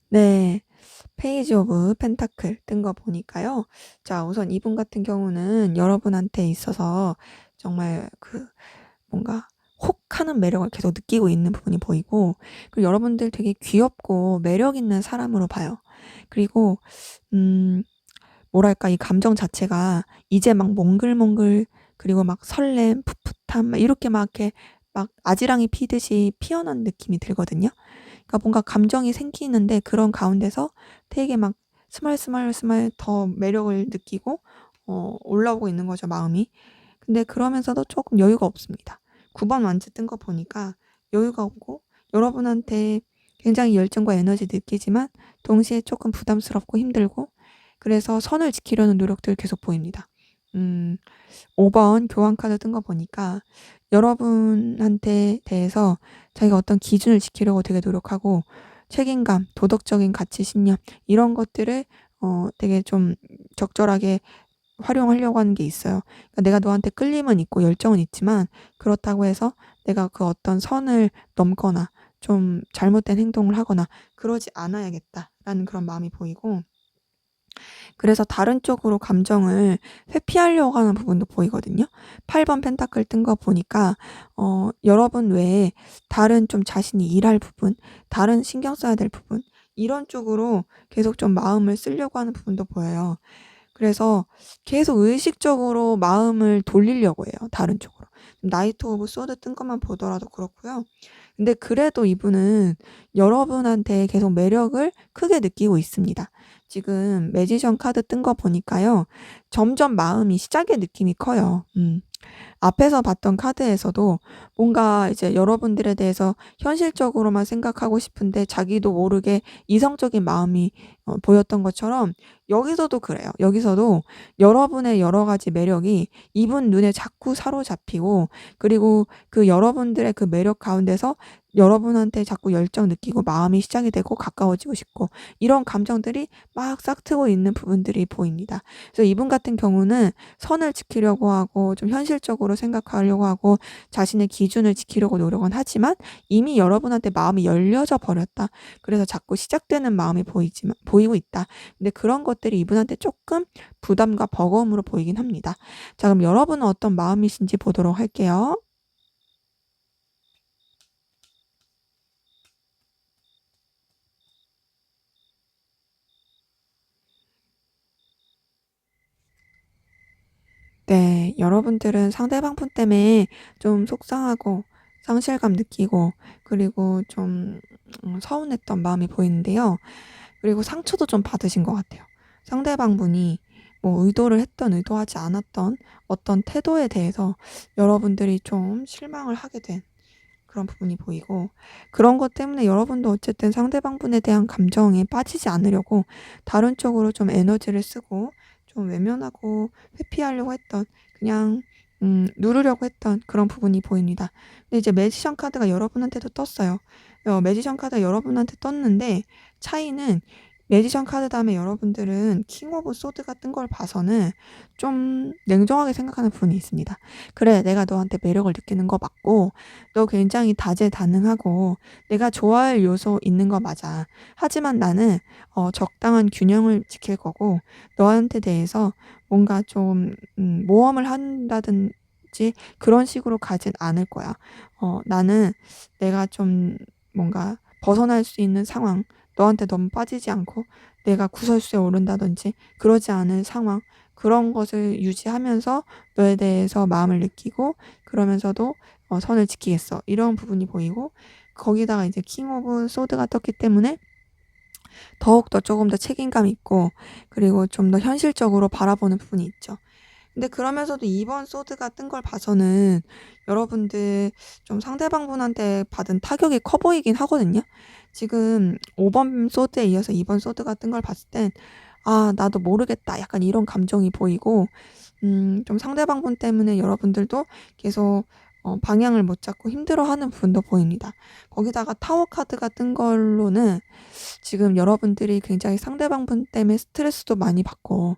네. 페이지 오브 펜타클 뜬 거 보니까요. 자, 우선 이분 같은 경우는 여러분한테 있어서 정말 뭔가 혹하는 매력을 계속 느끼고 있는 부분이 보이고, 그리고 여러분들 되게 귀엽고 매력 있는 사람으로 봐요. 그리고 뭐랄까 이 감정 자체가 이제 막 몽글몽글, 그리고 막 설렘, 풋풋함 막 이렇게 막 이렇게 막 아지랑이 피듯이 피어난 느낌이 들거든요. 그러니까 뭔가 감정이 생기는데 그런 가운데서 되게 막 스멀스멀스멀 더 매력을 느끼고 올라오고 있는 거죠, 마음이. 근데 그러면서도 조금 여유가 없습니다. 9번 완즈 뜬 거 보니까 여유가 없고 여러분한테 굉장히 열정과 에너지 느끼지만 동시에 조금 부담스럽고 힘들고, 그래서 선을 지키려는 노력들 계속 보입니다. 음, 5번 교환 카드 뜬 거 보니까 여러분한테 대해서 자기가 어떤 기준을 지키려고 되게 노력하고, 책임감, 도덕적인 가치, 신념 이런 것들을 되게 좀 적절하게 활용하려고 하는 게 있어요. 그러니까 내가 너한테 끌림은 있고 열정은 있지만 그렇다고 해서 내가 그 어떤 선을 넘거나 좀 잘못된 행동을 하거나 그러지 않아야겠다라는 그런 마음이 보이고, 그래서 다른 쪽으로 감정을 회피하려고 하는 부분도 보이거든요. 8번 펜타클 뜬 거 보니까 여러분 외에 다른 좀 자신이 일할 부분, 다른 신경 써야 될 부분 이런 쪽으로 계속 좀 마음을 쓰려고 하는 부분도 보여요. 그래서 계속 의식적으로 마음을 돌리려고 해요, 다른 쪽으로. 나이트 오브 소드 뜬 것만 보더라도 그렇고요. 근데 그래도 이분은 여러분한테 계속 매력을 크게 느끼고 있습니다. 지금 매지션 카드 뜬 거 보니까요. 점점 마음이 시작의 느낌이 커요. 앞에서 봤던 카드에서도 뭔가 이제 여러분들에 대해서 현실적으로만 생각하고 싶은데 자기도 모르게 이성적인 마음이 보였던 것처럼, 여기서도 그래요. 여기서도 여러분의 여러 가지 매력이 이분 눈에 자꾸 사로잡히고, 그리고 그 여러분들의 그 매력 가운데서 여러분한테 자꾸 열정 느끼고 마음이 시작이 되고 가까워지고 싶고, 이런 감정들이 막 싹트고 있는 부분들이 보입니다. 그래서 이분 같은 경우는 선을 지키려고 하고 좀 현실적으로 생각하려고 하고 자신의 기준을 지키려고 노력은 하지만 이미 여러분한테 마음이 열려져 버렸다. 그래서 자꾸 시작되는 마음이 보이고 있다. 근데 그런 것들이 이분한테 조금 부담과 버거움으로 보이긴 합니다. 자, 그럼 여러분은 어떤 마음이신지 보도록 할게요. 네. 여러분들은 상대방 분 때문에 좀 속상하고 상실감 느끼고, 그리고 좀 서운했던 마음이 보이는데요. 그리고 상처도 좀 받으신 것 같아요. 상대방 분이 뭐 의도를 했던 의도하지 않았던 어떤 태도에 대해서 여러분들이 좀 실망을 하게 된 그런 부분이 보이고, 그런 것 때문에 여러분도 어쨌든 상대방 분에 대한 감정에 빠지지 않으려고 다른 쪽으로 좀 에너지를 쓰고 좀 외면하고 회피하려고 했던, 그냥 누르려고 했던 그런 부분이 보입니다. 근데 이제 매지션 카드가 여러분한테도 떴어요. 매지션 카드가 여러분한테 떴는데, 차이는 매지션 카드 다음에 여러분들은 킹 오브 소드가 뜬 걸 봐서는 좀 냉정하게 생각하는 부분이 있습니다. 그래, 내가 너한테 매력을 느끼는 거 맞고, 너 굉장히 다재다능하고 내가 좋아할 요소 있는 거 맞아. 하지만 나는 적당한 균형을 지킬 거고, 너한테 대해서 뭔가 좀 모험을 한다든지 그런 식으로 가진 않을 거야. 나는 내가 좀 뭔가 벗어날 수 있는 상황, 너한테 너무 빠지지 않고 내가 구설수에 오른다든지 그러지 않은 상황, 그런 것을 유지하면서 너에 대해서 마음을 느끼고, 그러면서도 선을 지키겠어. 이런 부분이 보이고, 거기다가 이제 킹 오브 소드가 떴기 때문에 더욱더 조금 더 책임감 있고, 그리고 좀 더 현실적으로 바라보는 부분이 있죠. 근데 그러면서도 2번 소드가 뜬 걸 봐서는 여러분들 좀 상대방분한테 받은 타격이 커 보이긴 하거든요. 지금 5번 소드에 이어서 2번 소드가 뜬 걸 봤을 땐 '아 나도 모르겠다.' 약간 이런 감정이 보이고, 좀 상대방분 때문에 여러분들도 계속 방향을 못 잡고 힘들어하는 부분도 보입니다. 거기다가 타워 카드가 뜬 걸로는 지금 여러분들이 굉장히 상대방분 때문에 스트레스도 많이 받고,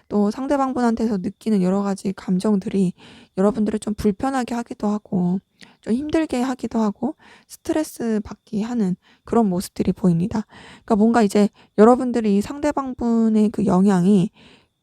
또 상대방분한테서 느끼는 여러 가지 감정들이 여러분들을 좀 불편하게 하기도 하고 좀 힘들게 하기도 하고 스트레스 받게 하는 그런 모습들이 보입니다. 그러니까 뭔가 이제 여러분들이 이 상대방분의 그 영향이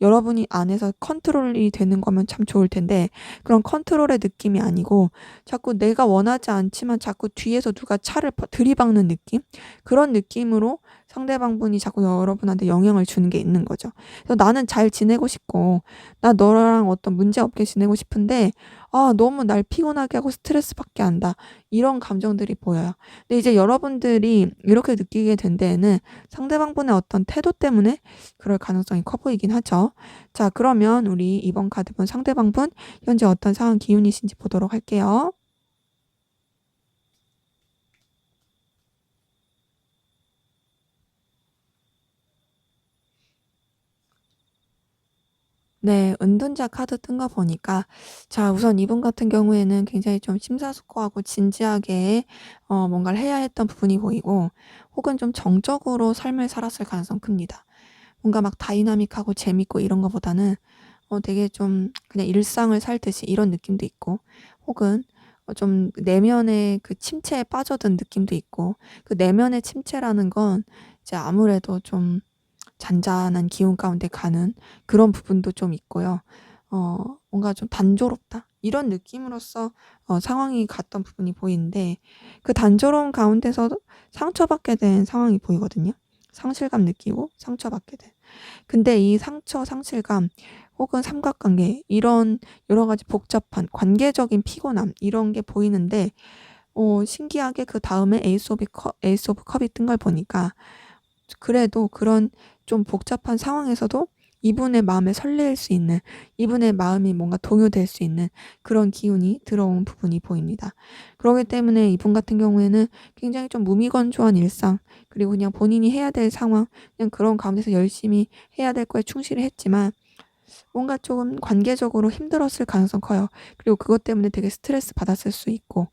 여러분이 안에서 컨트롤이 되는 거면 참 좋을 텐데, 그런 컨트롤의 느낌이 아니고 자꾸 내가 원하지 않지만 자꾸 뒤에서 누가 차를 들이박는 느낌? 그런 느낌으로 상대방분이 자꾸 여러분한테 영향을 주는 게 있는 거죠. 그래서 나는 잘 지내고 싶고 나 너랑 어떤 문제 없게 지내고 싶은데, 아 너무 날 피곤하게 하고 스트레스 받게 한다. 이런 감정들이 보여요. 근데 이제 여러분들이 이렇게 느끼게 된 데에는 상대방분의 어떤 태도 때문에 그럴 가능성이 커 보이긴 하죠. 자, 그러면 우리 이번 카드분 상대방분 현재 어떤 상황 기운이신지 보도록 할게요. 네. 은둔자 카드 뜬 거 보니까, 자 우선 이분 같은 경우에는 굉장히 좀 심사숙고하고 진지하게 뭔가를 해야 했던 부분이 보이고, 혹은 좀 정적으로 삶을 살았을 가능성이 큽니다. 뭔가 막 다이나믹하고 재밌고 이런 거보다는 되게 좀 그냥 일상을 살듯이 이런 느낌도 있고, 혹은 좀 내면의 그 침체에 빠져든 느낌도 있고, 그 내면의 침체라는 건 이제 아무래도 좀 잔잔한 기운 가운데 가는 그런 부분도 좀 있고요. 뭔가 좀 단조롭다, 이런 느낌으로써 상황이 갔던 부분이 보이는데, 그 단조로움 가운데서도 상처받게 된 상황이 보이거든요. 상실감 느끼고 상처받게 된. 근데 이 상처, 상실감 혹은 삼각관계, 이런 여러 가지 복잡한 관계적인 피곤함, 이런 게 보이는데, 신기하게 그다음에 에이스 오브 컵이 뜬 걸 보니까 그래도 그런 좀 복잡한 상황에서도 이분의 마음에 설렐 수 있는, 이분의 마음이 뭔가 동요될 수 있는 그런 기운이 들어온 부분이 보입니다. 그러기 때문에 이분 같은 경우에는 굉장히 좀 무미건조한 일상, 그리고 그냥 본인이 해야 될 상황, 그냥 그런 가운데서 열심히 해야 될 거에 충실을 했지만 뭔가 조금 관계적으로 힘들었을 가능성 커요. 그리고 그것 때문에 되게 스트레스 받았을 수 있고,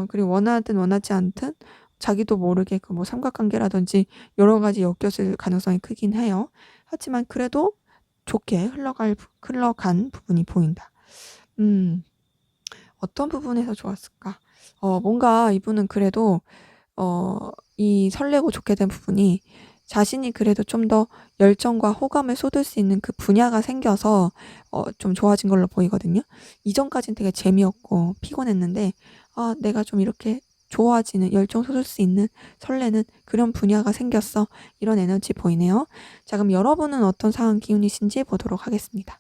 그리고 원하든 원하지 않든 자기도 모르게 그 뭐 삼각관계라든지 여러 가지 엮였을 가능성이 크긴 해요. 하지만 그래도 좋게 흘러간 부분이 보인다. 음, 어떤 부분에서 좋았을까? 뭔가 이분은 그래도 이 설레고 좋게 된 부분이 자신이 그래도 좀 더 열정과 호감을 쏟을 수 있는 그 분야가 생겨서 좀 좋아진 걸로 보이거든요. 이전까진 되게 재미없고 피곤했는데, 아, 내가 좀 이렇게 좋아지는, 열정 쏟을 수 있는, 설레는 그런 분야가 생겼어. 이런 에너지 보이네요. 자, 그럼 여러분은 어떤 상황 기운이신지 보도록 하겠습니다.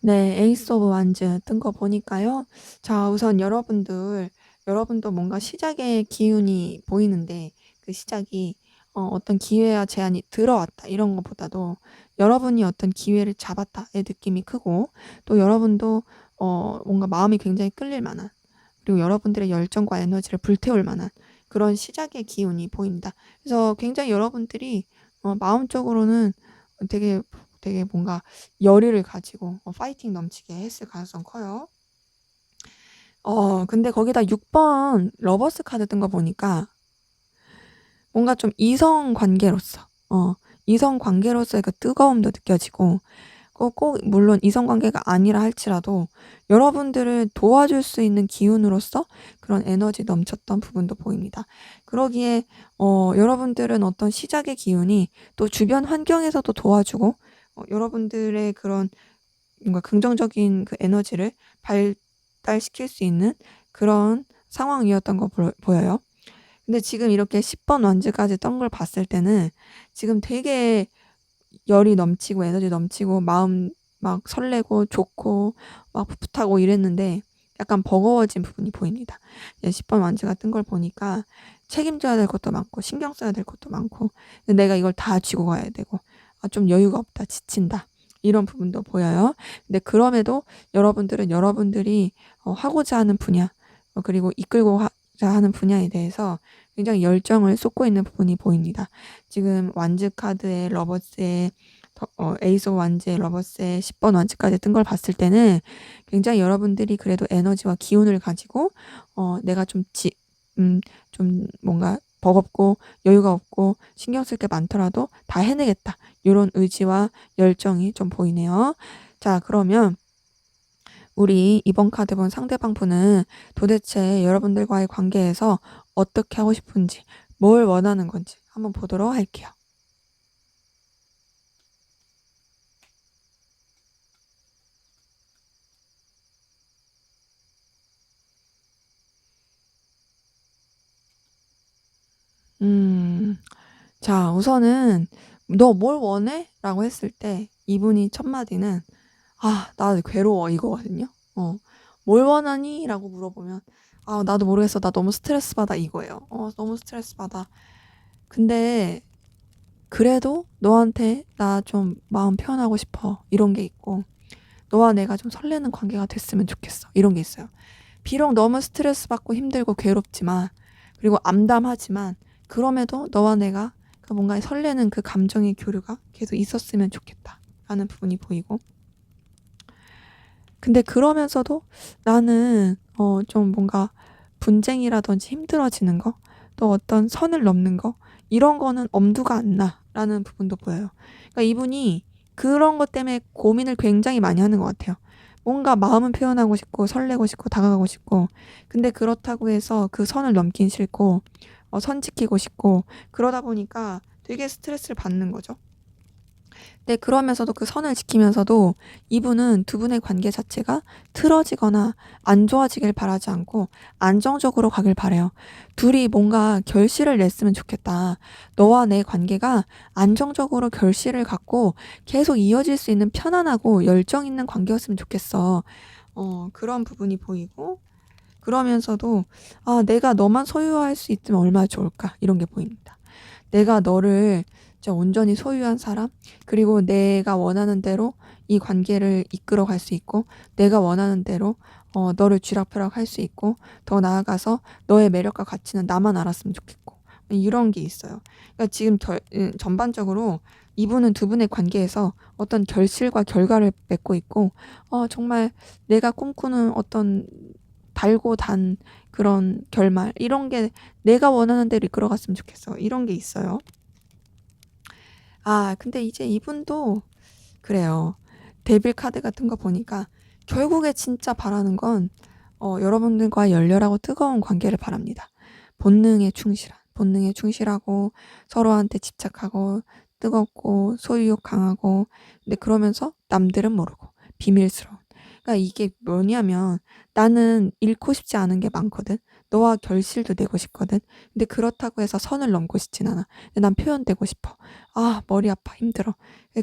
네. 에이스 오브 완즈 뜬 거 보니까요. 자, 우선 여러분도 뭔가 시작의 기운이 보이는데, 그 시작이 어떤 기회와 제안이 들어왔다 이런 것보다도 여러분이 어떤 기회를 잡았다의 느낌이 크고, 또 여러분도 뭔가 마음이 굉장히 끌릴 만한, 그리고 여러분들의 열정과 에너지를 불태울 만한 그런 시작의 기운이 보인다. 그래서 굉장히 여러분들이 마음적으로는 되게 되게 뭔가 열의를 가지고 파이팅 넘치게 했을 가능성 커요. 근데 거기다 6번 러버스 카드 뜬 거 보니까 뭔가 좀 이성 관계로서의 그 뜨거움도 느껴지고, 꼭 물론 이성 관계가 아니라 할지라도 여러분들을 도와줄 수 있는 기운으로서 그런 에너지 넘쳤던 부분도 보입니다. 그러기에 여러분들은 어떤 시작의 기운이 또 주변 환경에서도 도와주고, 여러분들의 그런 뭔가 긍정적인 그 에너지를 발달시킬 수 있는 그런 상황이었던 거 보여요. 근데 지금 이렇게 10번 완즈까지 떤 걸 봤을 때는 지금 되게 열이 넘치고 에너지 넘치고 마음 막 설레고 좋고 막 풋풋하고 이랬는데 약간 버거워진 부분이 보입니다. 이제 10번 완즈가 뜬 걸 보니까 책임져야 될 것도 많고 신경 써야 될 것도 많고, 근데 내가 이걸 다 쥐고 가야 되고, 좀 여유가 없다, 지친다, 이런 부분도 보여요. 근데 그럼에도 여러분들은 여러분들이 하고자 하는 분야, 그리고 이끌고자 하는 분야에 대해서 굉장히 열정을 쏟고 있는 부분이 보입니다. 지금 완즈 카드의 러버스의 에이스 오브 완즈의 러버스의 10번 완즈까지 뜬 걸 봤을 때는 굉장히 여러분들이 그래도 에너지와 기운을 가지고 내가 좀 뭔가 버겁고 여유가 없고 신경 쓸 게 많더라도 다 해내겠다, 요런 의지와 열정이 좀 보이네요. 자, 그러면 우리 이번 카드 본 상대방 분은 도대체 여러분들과의 관계에서 어떻게 하고 싶은지, 뭘 원하는 건지 한번 보도록 할게요. 음. 자, 우선은 "너 뭘 원해?" 라고 했을 때 이분이 첫 마디는 "아, 나 괴로워." 이거거든요. "뭘 원하니?" 라고 물어보면 "아, 나도 모르겠어. 나 너무 스트레스 받아." 이거예요. "너무 스트레스 받아. 근데 그래도 너한테 나 좀 마음 표현하고 싶어." 이런 게 있고, "너와 내가 좀 설레는 관계가 됐으면 좋겠어." 이런 게 있어요. 비록 너무 스트레스 받고 힘들고 괴롭지만, 그리고 암담하지만, 그럼에도 너와 내가 그 뭔가 설레는 그 감정의 교류가 계속 있었으면 좋겠다라는 부분이 보이고, 근데 그러면서도 나는 좀 뭔가 분쟁이라든지 힘들어지는 거, 또 어떤 선을 넘는 거, 이런 거는 엄두가 안 나라는 부분도 보여요. 그러니까 이분이 그런 것 때문에 고민을 굉장히 많이 하는 것 같아요. 뭔가 마음은 표현하고 싶고 설레고 싶고 다가가고 싶고, 근데 그렇다고 해서 그 선을 넘긴 싫고 선 지키고 싶고, 그러다 보니까 되게 스트레스를 받는 거죠. 네, 그러면서도 그 선을 지키면서도 이분은 두 분의 관계 자체가 틀어지거나 안 좋아지길 바라지 않고 안정적으로 가길 바래요. 둘이 뭔가 결실을 냈으면 좋겠다. 너와 내 관계가 안정적으로 결실을 갖고 계속 이어질 수 있는 편안하고 열정 있는 관계였으면 좋겠어. 그런 부분이 보이고, 그러면서도 '아 내가 너만 소유할 수 있으면 얼마나 좋을까.' 이런 게 보입니다. 내가 너를 진짜 온전히 소유한 사람, 그리고 내가 원하는 대로 이 관계를 이끌어 갈 수 있고, 내가 원하는 대로 너를 쥐락펴락할 수 있고, 더 나아가서 너의 매력과 가치는 나만 알았으면 좋겠고, 이런 게 있어요. 그러니까 지금 전반적으로 이분은 두 분의 관계에서 어떤 결실과 결과를 맺고 있고, 정말 내가 꿈꾸는 어떤 달고 단 그런 결말, 이런 게 내가 원하는 대로 이끌어갔으면 좋겠어, 이런 게 있어요. 근데 이제 이분도 그래요. 데빌 카드 같은 거 보니까 결국에 진짜 바라는 건 여러분들과 열렬하고 뜨거운 관계를 바랍니다. 본능에 충실하고, 서로한테 집착하고, 뜨겁고, 소유욕 강하고, 근데 그러면서 남들은 모르고 비밀스러운. 그러니까 이게 뭐냐면, 나는 잃고 싶지 않은 게 많거든. 너와 결실도 내고 싶거든. 근데 그렇다고 해서 선을 넘고 싶진 않아. 근데 난 표현되고 싶어. 머리 아파, 힘들어.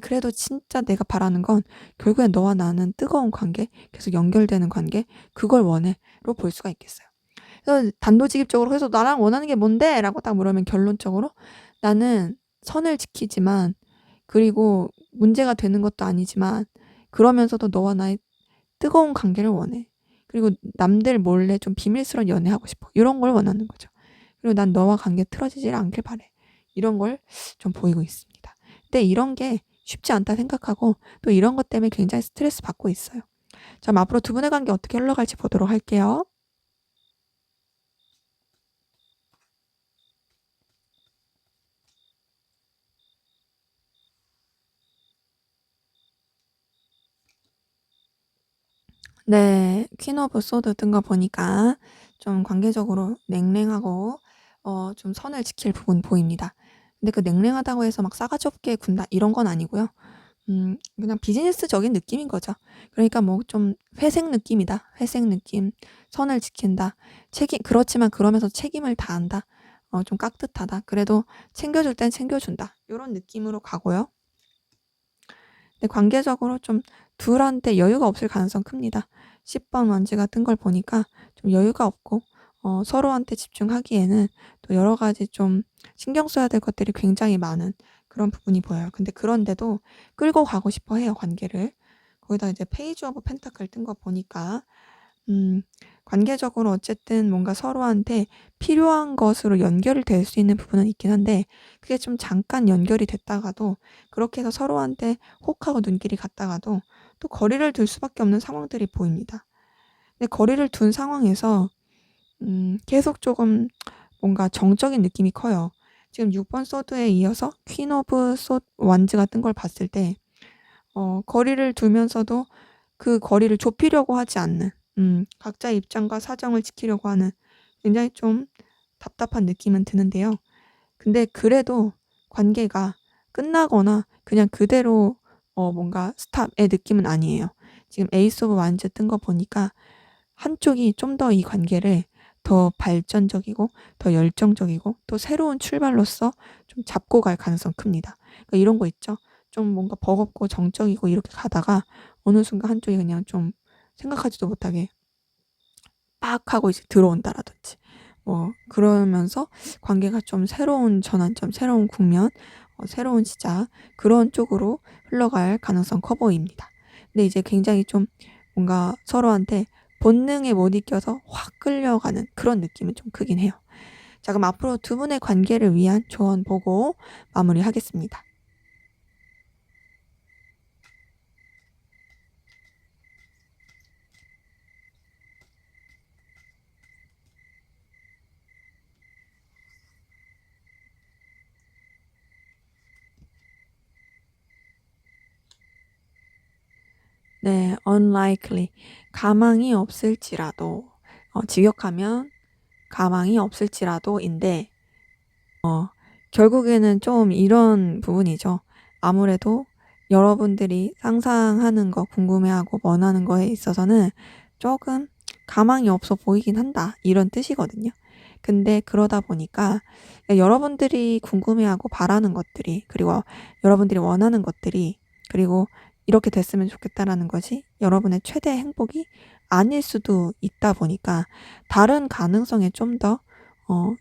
그래도 진짜 내가 바라는 건 결국엔 너와 나는 뜨거운 관계, 계속 연결되는 관계, 그걸 원해로 볼 수가 있겠어요. 그래서 단도직입적으로, 그래서 나랑 원하는 게 뭔데? 라고 딱 물으면 결론적으로 나는 선을 지키지만, 그리고 문제가 되는 것도 아니지만, 그러면서도 너와 나의 뜨거운 관계를 원해. 그리고 남들 몰래 좀 비밀스러운 연애하고 싶어. 이런 걸 원하는 거죠. 그리고 난 너와 관계 틀어지질 않길 바래. 이런 걸 좀 보이고 있습니다. 근데 이런 게 쉽지 않다 생각하고, 또 이런 것 때문에 굉장히 스트레스 받고 있어요. 자, 그럼 앞으로 두 분의 관계 어떻게 흘러갈지 보도록 할게요. 네. 퀸 오브 소드 뜬 거 보니까 좀 관계적으로 냉랭하고 좀 선을 지킬 부분 보입니다. 근데 그 냉랭하다고 해서 막 싸가지 없게 군다, 이런 건 아니고요. 그냥 비즈니스적인 느낌인 거죠. 그러니까 뭐 좀 회색 느낌이다. 회색 느낌. 선을 지킨다. 그렇지만 그러면서 책임을 다한다. 좀 깍듯하다. 그래도 챙겨줄 땐 챙겨준다. 요런 느낌으로 가고요. 근데 관계적으로 좀 둘한테 여유가 없을 가능성 큽니다. 10번 원지가 뜬 걸 보니까 좀 여유가 없고, 서로한테 집중하기에는 또 여러 가지 좀 신경 써야 될 것들이 굉장히 많은 그런 부분이 보여요. 근데 그런데도 끌고 가고 싶어 해요, 관계를. 거기다 이제 페이지 오브 펜타클 뜬 거 보니까 음 관계적으로 어쨌든 뭔가 서로한테 필요한 것으로 연결이 될 수 있는 부분은 있긴 한데, 그게 좀 잠깐 연결이 됐다가도, 그렇게 해서 서로한테 혹하고 눈길이 갔다가도 또 거리를 둘 수밖에 없는 상황들이 보입니다. 근데 거리를 둔 상황에서 계속 조금 뭔가 정적인 느낌이 커요. 지금 6번 소드에 이어서 퀸 오브 완즈가 뜬 걸 봤을 때 거리를 두면서도 그 거리를 좁히려고 하지 않는, 각자의 입장과 사정을 지키려고 하는, 굉장히 좀 답답한 느낌은 드는데요. 근데 그래도 관계가 끝나거나 그냥 그대로 뭔가 스탑의 느낌은 아니에요. 지금 에이스 오브 완즈 뜬 거 보니까 한쪽이 좀 더 이 관계를 더 발전적이고, 더 열정적이고, 또 새로운 출발로서 좀 잡고 갈 가능성 큽니다. 그러니까 이런 거 있죠. 좀 뭔가 버겁고 정적이고 이렇게 가다가 어느 순간 한쪽이 그냥 좀 생각하지도 못하게 빡 하고 이제 들어온다라든지, 그러면서 관계가 좀 새로운 전환점, 새로운 국면, 새로운 시작, 그런 쪽으로 흘러갈 가능성 커 보입니다. 근데 이제 굉장히 좀 뭔가 서로한테 본능에 못 이겨서 확 끌려가는 그런 느낌은 좀 크긴 해요. 자, 그럼 앞으로 두 분의 관계를 위한 조언 보고 마무리하겠습니다. 네, unlikely. 가망이 없을지라도, 직역하면 가망이 없을지라도인데, 결국에는 좀 이런 부분이죠. 아무래도 여러분들이 상상하는 거, 궁금해하고 원하는 거에 있어서는 조금 가망이 없어 보이긴 한다, 이런 뜻이거든요. 근데 그러다 보니까 여러분들이 궁금해하고 바라는 것들이, 그리고 여러분들이 원하는 것들이, 그리고 이렇게 됐으면 좋겠다라는 것이 여러분의 최대 행복이 아닐 수도 있다 보니까 다른 가능성에 좀 더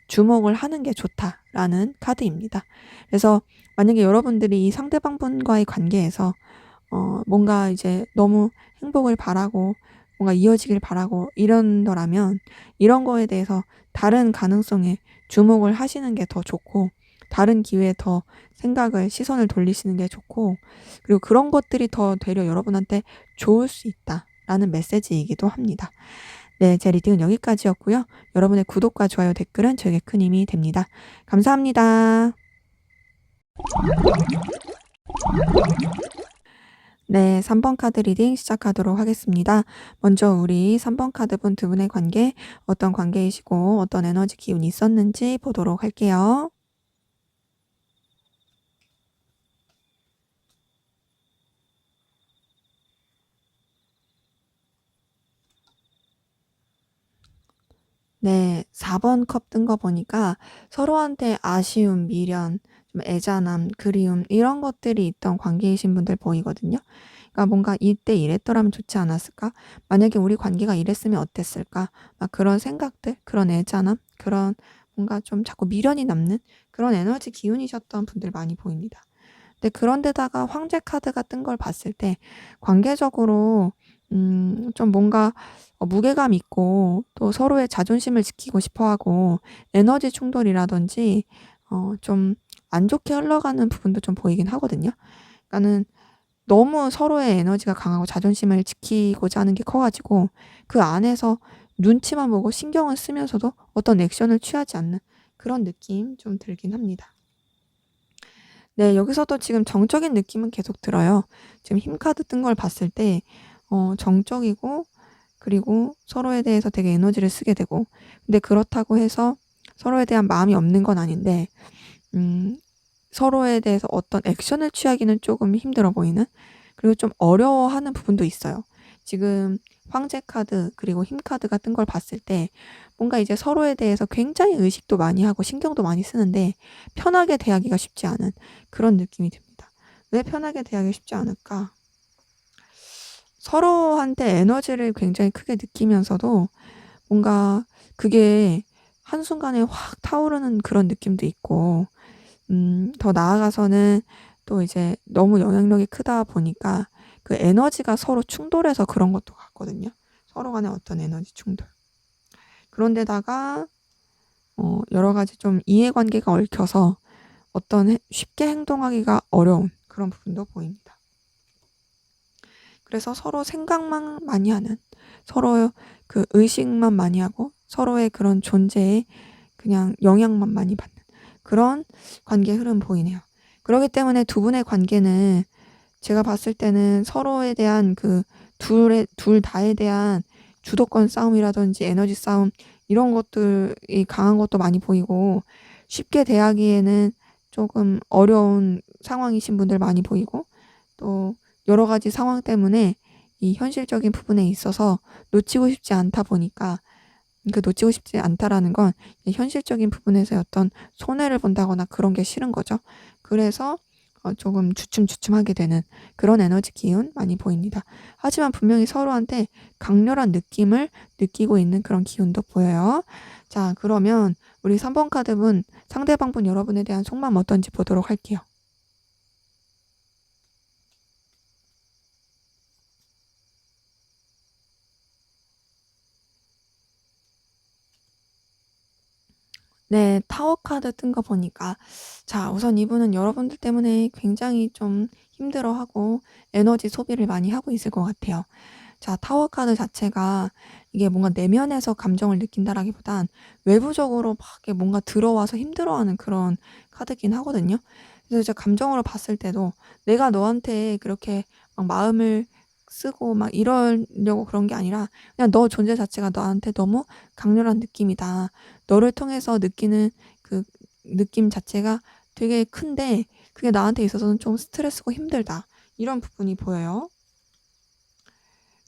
주목을 하는 게 좋다라는 카드입니다. 그래서 만약에 여러분들이 이 상대방분과의 관계에서 뭔가 이제 너무 행복을 바라고 뭔가 이어지길 바라고 이런더라면 이런 거에 대해서 다른 가능성에 주목을 하시는 게 더 좋고 다른 기회에 더 생각을 시선을 돌리시는 게 좋고 그리고 그런 것들이 더 되려 여러분한테 좋을 수 있다라는 메시지이기도 합니다. 네, 제 리딩은 여기까지였고요. 여러분의 구독과 좋아요, 댓글은 저에게 큰 힘이 됩니다. 감사합니다. 네, 3번 카드 리딩 시작하도록 하겠습니다. 먼저 우리 3번 카드분 두 분의 관계, 어떤 관계이시고 어떤 에너지 기운이 있었는지 보도록 할게요. 네, 4번 컵 뜬 거 보니까 서로한테 아쉬움, 미련, 좀 애잔함, 그리움 이런 것들이 있던 관계이신 분들 보이거든요. 그러니까 뭔가 '이때 이랬더라면 좋지 않았을까? 만약에 우리 관계가 이랬으면 어땠을까?' 막 그런 생각들, 그런 애잔함, 그런 뭔가 좀 자꾸 미련이 남는 그런 에너지 기운이셨던 분들 많이 보입니다. 근데 그런데다가 황제 카드가 뜬 걸 봤을 때 관계적으로 좀 뭔가 무게감 있고 또 서로의 자존심을 지키고 싶어 하고 에너지 충돌이라든지 좀 안 좋게 흘러가는 부분도 좀 보이긴 하거든요. 그러니까는 너무 서로의 에너지가 강하고 자존심을 지키고자 하는 게 커 가지고 그 안에서 눈치만 보고 신경을 쓰면서도 어떤 액션을 취하지 않는 그런 느낌 좀 들긴 합니다. 네, 여기서도 지금 정적인 느낌은 계속 들어요. 지금 힘 카드 뜬 걸 봤을 때 정적이고 그리고 서로에 대해서 되게 에너지를 쓰게 되고 근데 그렇다고 해서 서로에 대한 마음이 없는 건 아닌데 음 서로에 대해서 어떤 액션을 취하기는 조금 힘들어 보이는 그리고 좀 어려워하는 부분도 있어요. 지금 황제 카드 그리고 힘 카드가 뜬 걸 봤을 때 뭔가 이제 서로에 대해서 굉장히 의식도 많이 하고 신경도 많이 쓰는데 편하게 대하기가 쉽지 않은 그런 느낌이 듭니다. 왜 편하게 대하기 쉽지 않을까? 서로한테 에너지를 굉장히 크게 느끼면서도 뭔가 그게 한순간에 확 타오르는 그런 느낌도 있고 더 나아가서는 또 이제 너무 영향력이 크다 보니까 그 에너지가 서로 충돌해서 그런 것도 같거든요. 서로 간의 어떤 에너지 충돌. 그런데다가 여러 가지 좀 이해관계가 얽혀서 어떤 쉽게 행동하기가 어려운 그런 부분도 보입니다. 그래서 서로 생각만 많이 하는 서로 그 의식만 많이 하고 서로의 그런 존재에 그냥 영향만 많이 받는 그런 관계 흐름 보이네요. 그러기 때문에 두 분의 관계는 제가 봤을 때는 서로에 대한 그 둘 다에 대한 주도권 싸움이라든지 에너지 싸움 이런 것들이 강한 것도 많이 보이고 쉽게 대하기에는 조금 어려운 상황이신 분들 많이 보이고 또 여러 가지 상황 때문에 이 현실적인 부분에 있어서 놓치고 싶지 않다 보니까 그 놓치고 싶지 않다라는 건 현실적인 부분에서의 어떤 손해를 본다거나 그런 게 싫은 거죠. 그래서 조금 주춤주춤하게 되는 그런 에너지 기운 많이 보입니다. 하지만 분명히 서로한테 강렬한 느낌을 느끼고 있는 그런 기운도 보여요. 자, 그러면 우리 3번 카드분 상대방분 여러분에 대한 속마음 어떤지 보도록 할게요. 네. 타워 카드 뜬 거 보니까 자 우선 이분은 여러분들 때문에 굉장히 좀 힘들어하고 에너지 소비를 많이 하고 있을 것 같아요. 자 타워 카드 자체가 이게 뭔가 내면에서 감정을 느낀다라기보단 외부적으로 막 이렇게 뭔가 들어와서 힘들어하는 그런 카드긴 하거든요. 그래서 이제 감정으로 봤을 때도 내가 너한테 그렇게 막 마음을 쓰고 막 이러려고 그런 게 아니라 그냥 너 존재 자체가 나한테 너무 강렬한 느낌이다. 너를 통해서 느끼는 그 느낌 자체가 되게 큰데 그게 나한테 있어서는 좀 스트레스고 힘들다. 이런 부분이 보여요.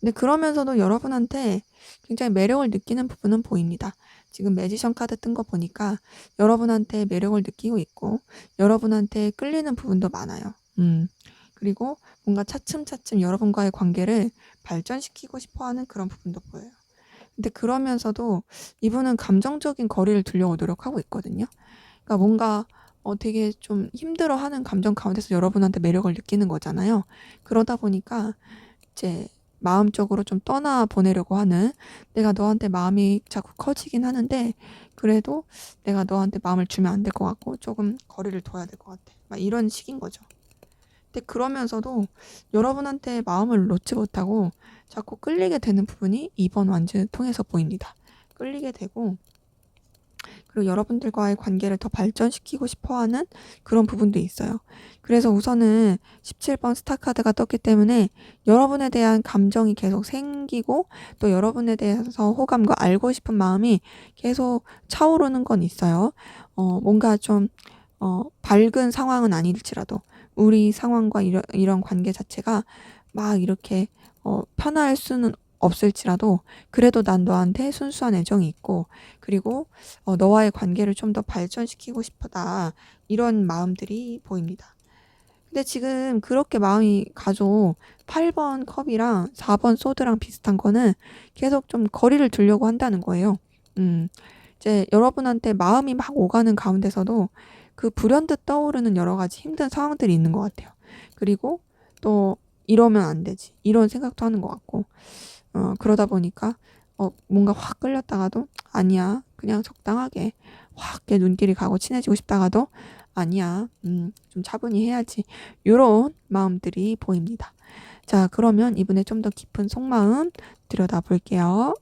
근데 그러면서도 여러분한테 굉장히 매력을 느끼는 부분은 보입니다. 지금 매지션 카드 뜬 거 보니까 여러분한테 매력을 느끼고 있고 여러분한테 끌리는 부분도 많아요. 음. 그리고 뭔가 차츰차츰 여러분과의 관계를 발전시키고 싶어 하는 그런 부분도 보여요. 근데 그러면서도 이분은 감정적인 거리를 두려고 노력하고 있거든요. 그러니까 뭔가 되게 좀 힘들어하는 감정 가운데서 여러분한테 매력을 느끼는 거잖아요. 그러다 보니까 이제 마음적으로 좀 떠나 보내려고 하는, 내가 너한테 마음이 자꾸 커지긴 하는데 그래도 내가 너한테 마음을 주면 안 될 것 같고 조금 거리를 둬야 될 것 같아. 막 이런 식인 거죠. 근데 그러면서도 여러분한테 마음을 놓지 못하고 자꾸 끌리게 되는 부분이 이번 완즈를 통해서 보입니다. 끌리게 되고, 그리고 여러분들과의 관계를 더 발전시키고 싶어하는 그런 부분도 있어요. 그래서 우선은 17번 스타 카드가 떴기 때문에 여러분에 대한 감정이 계속 생기고, 또 여러분에 대해서 호감과 알고 싶은 마음이 계속 차오르는 건 있어요. 뭔가 좀 밝은 상황은 아닐지라도 우리 상황과 이런 관계 자체가 막 이렇게 편할 수는 없을지라도 그래도 난 너한테 순수한 애정이 있고, 그리고 너와의 관계를 좀 더 발전시키고 싶다, 이런 마음들이 보입니다. 근데 지금 그렇게 마음이 가죠. 8번 컵이랑 4번 소드랑 비슷한 거는 계속 좀 거리를 두려고 한다는 거예요. 음, 이제 여러분한테 마음이 막 오가는 가운데서도 그 불현듯 떠오르는 여러 가지 힘든 상황들이 있는 것 같아요. 그리고 또 이러면 안 되지, 이런 생각도 하는 것 같고, 그러다 보니까 뭔가 확 끌렸다가도 아니야, 그냥 적당하게 확 이렇게 눈길이 가고 친해지고 싶다가도 아니야, 좀 차분히 해야지, 요런 마음들이 보입니다. 자, 그러면 이분의 좀 더 깊은 속마음 들여다 볼게요.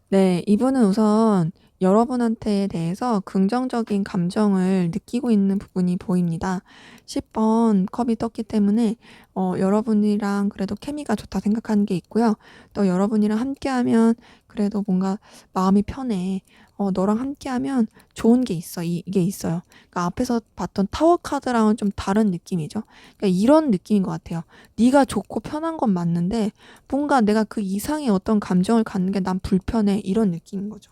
네, 이분은 우선 여러분한테 대해서 긍정적인 감정을 느끼고 있는 부분이 보입니다. 10번 컵이 떴기 때문에 여러분이랑 그래도 케미가 좋다 생각하는 게 있고요. 또 여러분이랑 함께하면 그래도 뭔가 마음이 편해. 너랑 함께하면 좋은 게 있어. 이게 있어요. 그러니까 앞에서 봤던 타워 카드랑은 좀 다른 느낌이죠. 그러니까 이런 느낌인 것 같아요. 네가 좋고 편한 건 맞는데 뭔가 내가 그 이상의 어떤 감정을 갖는 게 난 불편해, 이런 느낌인 거죠.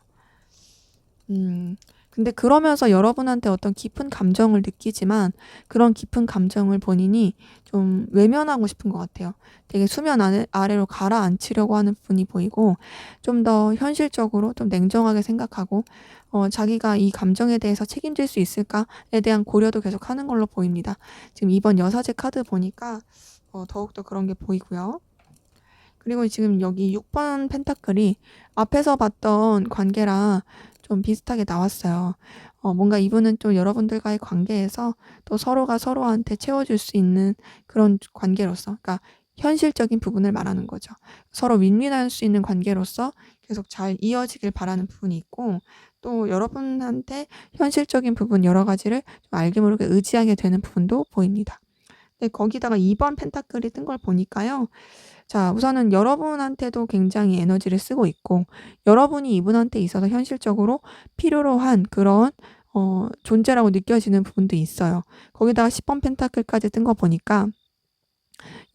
근데 그러면서 여러분한테 어떤 깊은 감정을 느끼지만 그런 깊은 감정을 본인이 좀 외면하고 싶은 것 같아요. 되게 수면 아래로 가라앉히려고 하는 부분이 보이고, 좀 더 현실적으로 좀 냉정하게 생각하고 자기가 이 감정에 대해서 책임질 수 있을까에 대한 고려도 계속 하는 걸로 보입니다. 지금 이번 여사제 카드 보니까 더욱더 그런 게 보이고요. 그리고 지금 여기 6번 펜타클이 앞에서 봤던 관계랑 좀 비슷하게 나왔어요. 뭔가 이분은 좀 여러분들과의 관계에서 또 서로가 서로한테 채워줄 수 있는 그런 관계로서, 그러니까 현실적인 부분을 말하는 거죠. 서로 윈윈할 수 있는 관계로서 계속 잘 이어지길 바라는 부분이 있고, 또 여러분한테 현실적인 부분 여러 가지를 좀 알게 모르게 의지하게 되는 부분도 보입니다. 근데 거기다가 2번 펜타클이 뜬 걸 보니까요. 자, 우선은 여러분한테도 굉장히 에너지를 쓰고 있고, 여러분이 이분한테 있어서 현실적으로 필요로 한 그런 존재라고 느껴지는 부분도 있어요. 거기다가 10번 펜타클까지 뜬 거 보니까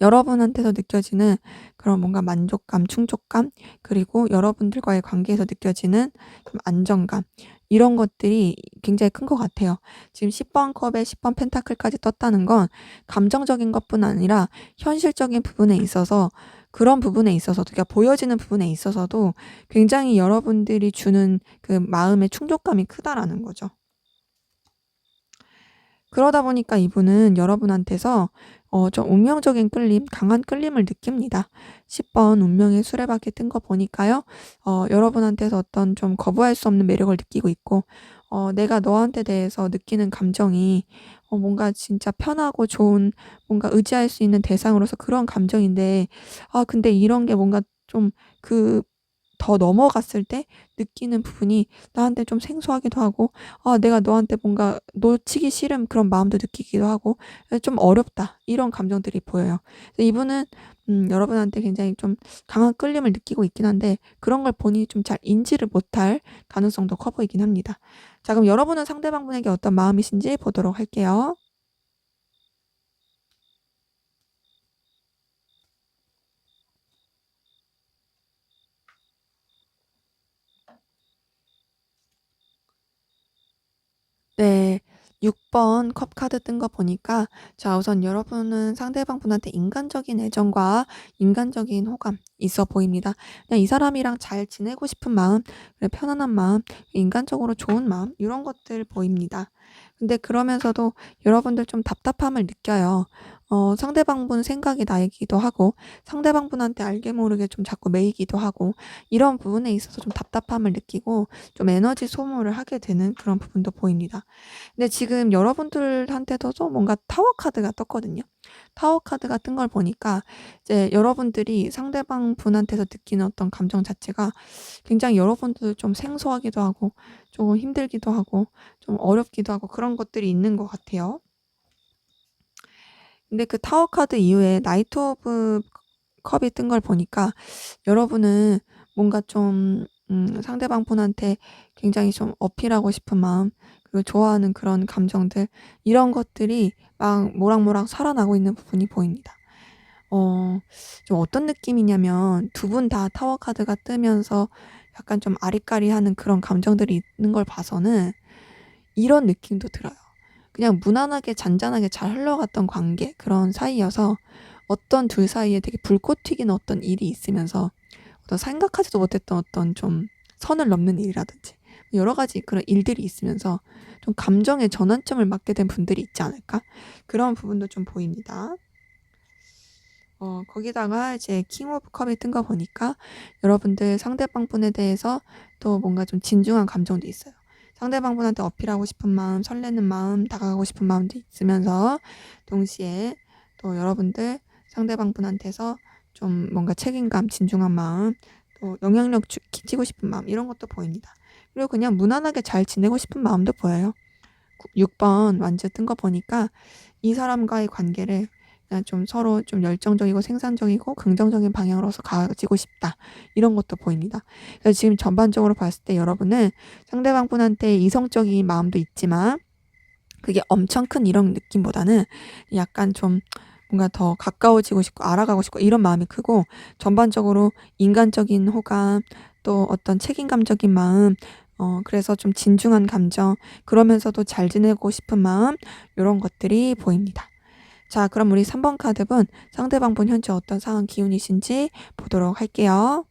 여러분한테서 느껴지는 그런 뭔가 만족감, 충족감, 그리고 여러분들과의 관계에서 느껴지는 좀 안정감, 이런 것들이 굉장히 큰 것 같아요. 지금 10번 컵에 10번 펜타클까지 떴다는 건 감정적인 것뿐 아니라 현실적인 부분에 있어서, 그런 부분에 있어서도, 그러니까 보여지는 부분에 있어서도 굉장히 여러분들이 주는 그 마음의 충족감이 크다라는 거죠. 그러다 보니까 이분은 여러분한테서 좀 운명적인 끌림, 강한 끌림을 느낍니다. 10번 운명의 수레바퀴 뜬 거 보니까요. 여러분한테서 어떤 좀 거부할 수 없는 매력을 느끼고 있고, 내가 너한테 대해서 느끼는 감정이 뭔가 진짜 편하고 좋은, 뭔가 의지할 수 있는 대상으로서 그런 감정인데, 근데 이런 게 뭔가 좀 그 더 넘어갔을 때 느끼는 부분이 나한테 좀 생소하기도 하고, 내가 너한테 뭔가 놓치기 싫은 그런 마음도 느끼기도 하고, 좀 어렵다, 이런 감정들이 보여요. 그래서 이분은 여러분한테 굉장히 좀 강한 끌림을 느끼고 있긴 한데 그런 걸 본인이 좀 잘 인지를 못할 가능성도 커 보이긴 합니다. 자, 그럼 여러분은 상대방분에게 어떤 마음이신지 보도록 할게요. 네. 6번 컵 카드 뜬 거 보니까 자 우선 여러분은 상대방분한테 인간적인 애정과 인간적인 호감 있어 보입니다. 그냥 이 사람이랑 잘 지내고 싶은 마음, 그리고 편안한 마음, 인간적으로 좋은 마음 이런 것들 보입니다. 근데 그러면서도 여러분들 좀 답답함을 느껴요. 상대방분 생각이 나기도 하고 상대방분한테 알게 모르게 좀 자꾸 매이기도 하고 이런 부분에 있어서 좀 답답함을 느끼고 좀 에너지 소모를 하게 되는 그런 부분도 보입니다. 근데 지금 여러분들한테도 뭔가 타워 카드가 떴거든요. 타워 카드가 뜬 걸 보니까 이제 여러분들이 상대방 분한테서 느끼는 어떤 감정 자체가 굉장히 여러분들도 좀 생소하기도 하고 좀 힘들기도 하고 좀 어렵기도 하고 그런 것들이 있는 것 같아요. 근데 그 타워 카드 이후에 나이트 오브 컵이 뜬 걸 보니까 여러분은 뭔가 좀 상대방 분한테 굉장히 좀 어필하고 싶은 마음 그리고 좋아하는 그런 감정들 이런 것들이 막 모락모락 살아나고 있는 부분이 보입니다. 어 좀 어떤 느낌이냐면 두 분 다 타워 카드가 뜨면서 약간 좀 아리까리하는 그런 감정들이 있는 걸 봐서는 이런 느낌도 들어요. 그냥 무난하게 잔잔하게 잘 흘러갔던 관계 그런 사이여서 어떤 둘 사이에 되게 불꽃 튀기는 어떤 일이 있으면서 어떤 생각하지도 못했던 어떤 좀 선을 넘는 일이라든지 여러 가지 그런 일들이 있으면서 좀 감정의 전환점을 맞게 된 분들이 있지 않을까? 그런 부분도 좀 보입니다. 거기다가 이제 킹 오브 컵이 뜬 거 보니까 여러분들 상대방 분에 대해서 또 뭔가 좀 진중한 감정도 있어요. 상대방 분한테 어필하고 싶은 마음, 설레는 마음, 다가가고 싶은 마음도 있으면서 동시에 또 여러분들 상대방 분한테서 좀 뭔가 책임감, 진중한 마음, 또 영향력 끼치고 싶은 마음 이런 것도 보입니다. 그리고 그냥 무난하게 잘 지내고 싶은 마음도 보여요. 6번 완즈 뜬 거 보니까 이 사람과의 관계를 그냥 좀 서로 좀 열정적이고 생산적이고 긍정적인 방향으로서 가지고 싶다. 이런 것도 보입니다. 그래서 지금 전반적으로 봤을 때 여러분은 상대방 분한테 이성적인 마음도 있지만 그게 엄청 큰 이런 느낌보다는 약간 좀 뭔가 더 가까워지고 싶고 알아가고 싶고 이런 마음이 크고 전반적으로 인간적인 호감 또 어떤 책임감적인 마음 그래서 좀 진중한 감정 그러면서도 잘 지내고 싶은 마음 요런 것들이 보입니다. 자 그럼 우리 3번 카드분 상대방 분 현재 어떤 상황 기운이신지 보도록 할게요.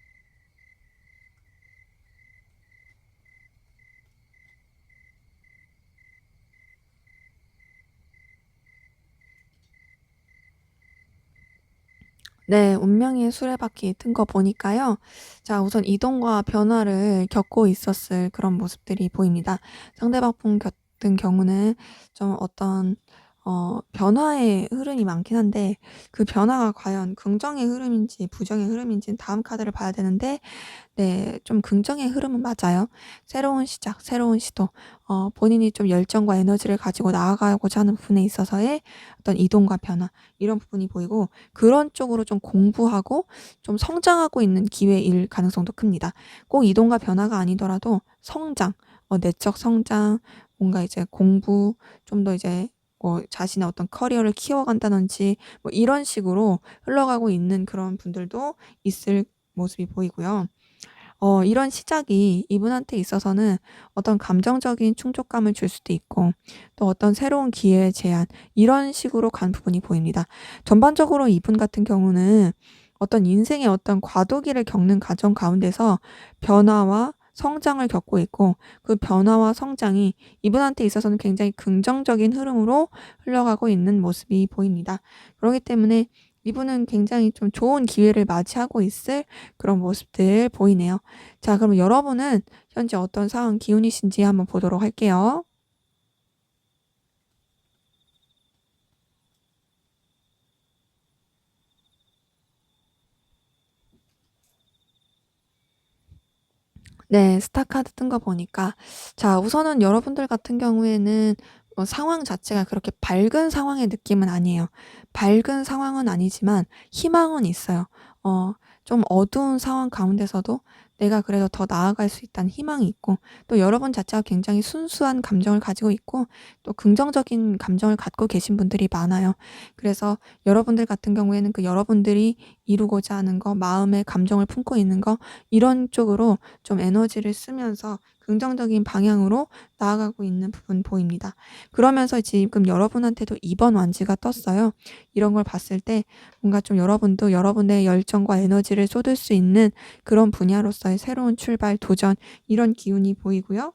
네. 운명의 수레바퀴 뜬 거 보니까요. 자 우선 이동과 변화를 겪고 있었을 그런 모습들이 보입니다. 상대방 분 같은 경우는 좀 어떤 변화의 흐름이 많긴 한데 그 변화가 과연 긍정의 흐름인지 부정의 흐름인지는 다음 카드를 봐야 되는데 네. 좀 긍정의 흐름은 맞아요. 새로운 시작, 새로운 시도 본인이 좀 열정과 에너지를 가지고 나아가고자 하는 부분에 있어서의 어떤 이동과 변화 이런 부분이 보이고 그런 쪽으로 좀 공부하고 좀 성장하고 있는 기회일 가능성도 큽니다. 꼭 이동과 변화가 아니더라도 성장, 내적 성장, 뭔가 이제 공부 좀 더 이제 자신의 어떤 커리어를 키워간다든지 뭐 이런 식으로 흘러가고 있는 그런 분들도 있을 모습이 보이고요. 이런 시작이 이분한테 있어서는 어떤 감정적인 충족감을 줄 수도 있고 또 어떤 새로운 기회의 제안 이런 식으로 간 부분이 보입니다. 전반적으로 이분 같은 경우는 어떤 인생의 어떤 과도기를 겪는 과정 가운데서 변화와 성장을 겪고 있고 그 변화와 성장이 이분한테 있어서는 굉장히 긍정적인 흐름으로 흘러가고 있는 모습이 보입니다. 그렇기 때문에 이분은 굉장히 좀 좋은 기회를 맞이하고 있을 그런 모습들 보이네요. 자 그럼 여러분은 현재 어떤 상황 기운이신지 한번 보도록 할게요. 네. 스타 카드 뜬 거 보니까 자 우선은 여러분들 같은 경우에는 상황 자체가 그렇게 밝은 상황의 느낌은 아니에요. 밝은 상황은 아니지만 희망은 있어요. 어 좀 어두운 상황 가운데서도 내가 그래도 더 나아갈 수 있다는 희망이 있고 또 여러분 자체가 굉장히 순수한 감정을 가지고 있고 또 긍정적인 감정을 갖고 계신 분들이 많아요. 그래서 여러분들 같은 경우에는 그 여러분들이 이루고자 하는 거 마음의 감정을 품고 있는 거 이런 쪽으로 좀 에너지를 쓰면서 긍정적인 방향으로 나아가고 있는 부분 보입니다. 그러면서 지금 여러분한테도 2번 완지가 떴어요. 이런 걸 봤을 때 뭔가 좀 여러분도 여러분의 열정과 에너지를 쏟을 수 있는 그런 분야로서의 새로운 출발, 도전 이런 기운이 보이고요.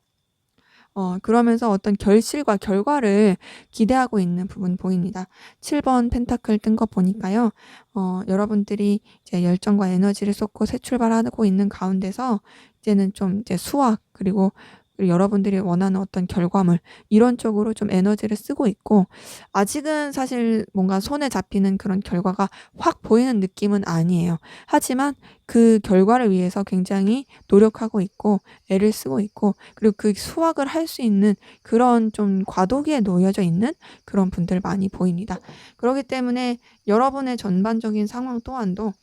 그러면서 어떤 결실과 결과를 기대하고 있는 부분 보입니다. 7번 펜타클 뜬 거 보니까요. 여러분들이 이제 열정과 에너지를 쏟고 새 출발하고 있는 가운데서 이제는 좀 이제 수확 그리고 여러분들이 원하는 어떤 결과물 이런 쪽으로 좀 에너지를 쓰고 있고 아직은 사실 뭔가 손에 잡히는 그런 결과가 확 보이는 느낌은 아니에요. 하지만 그 결과를 위해서 굉장히 노력하고 있고 애를 쓰고 있고 그리고 그 수확을 할 수 있는 그런 좀 과도기에 놓여져 있는 그런 분들 많이 보입니다. 그렇기 때문에 여러분의 전반적인 상황 또한도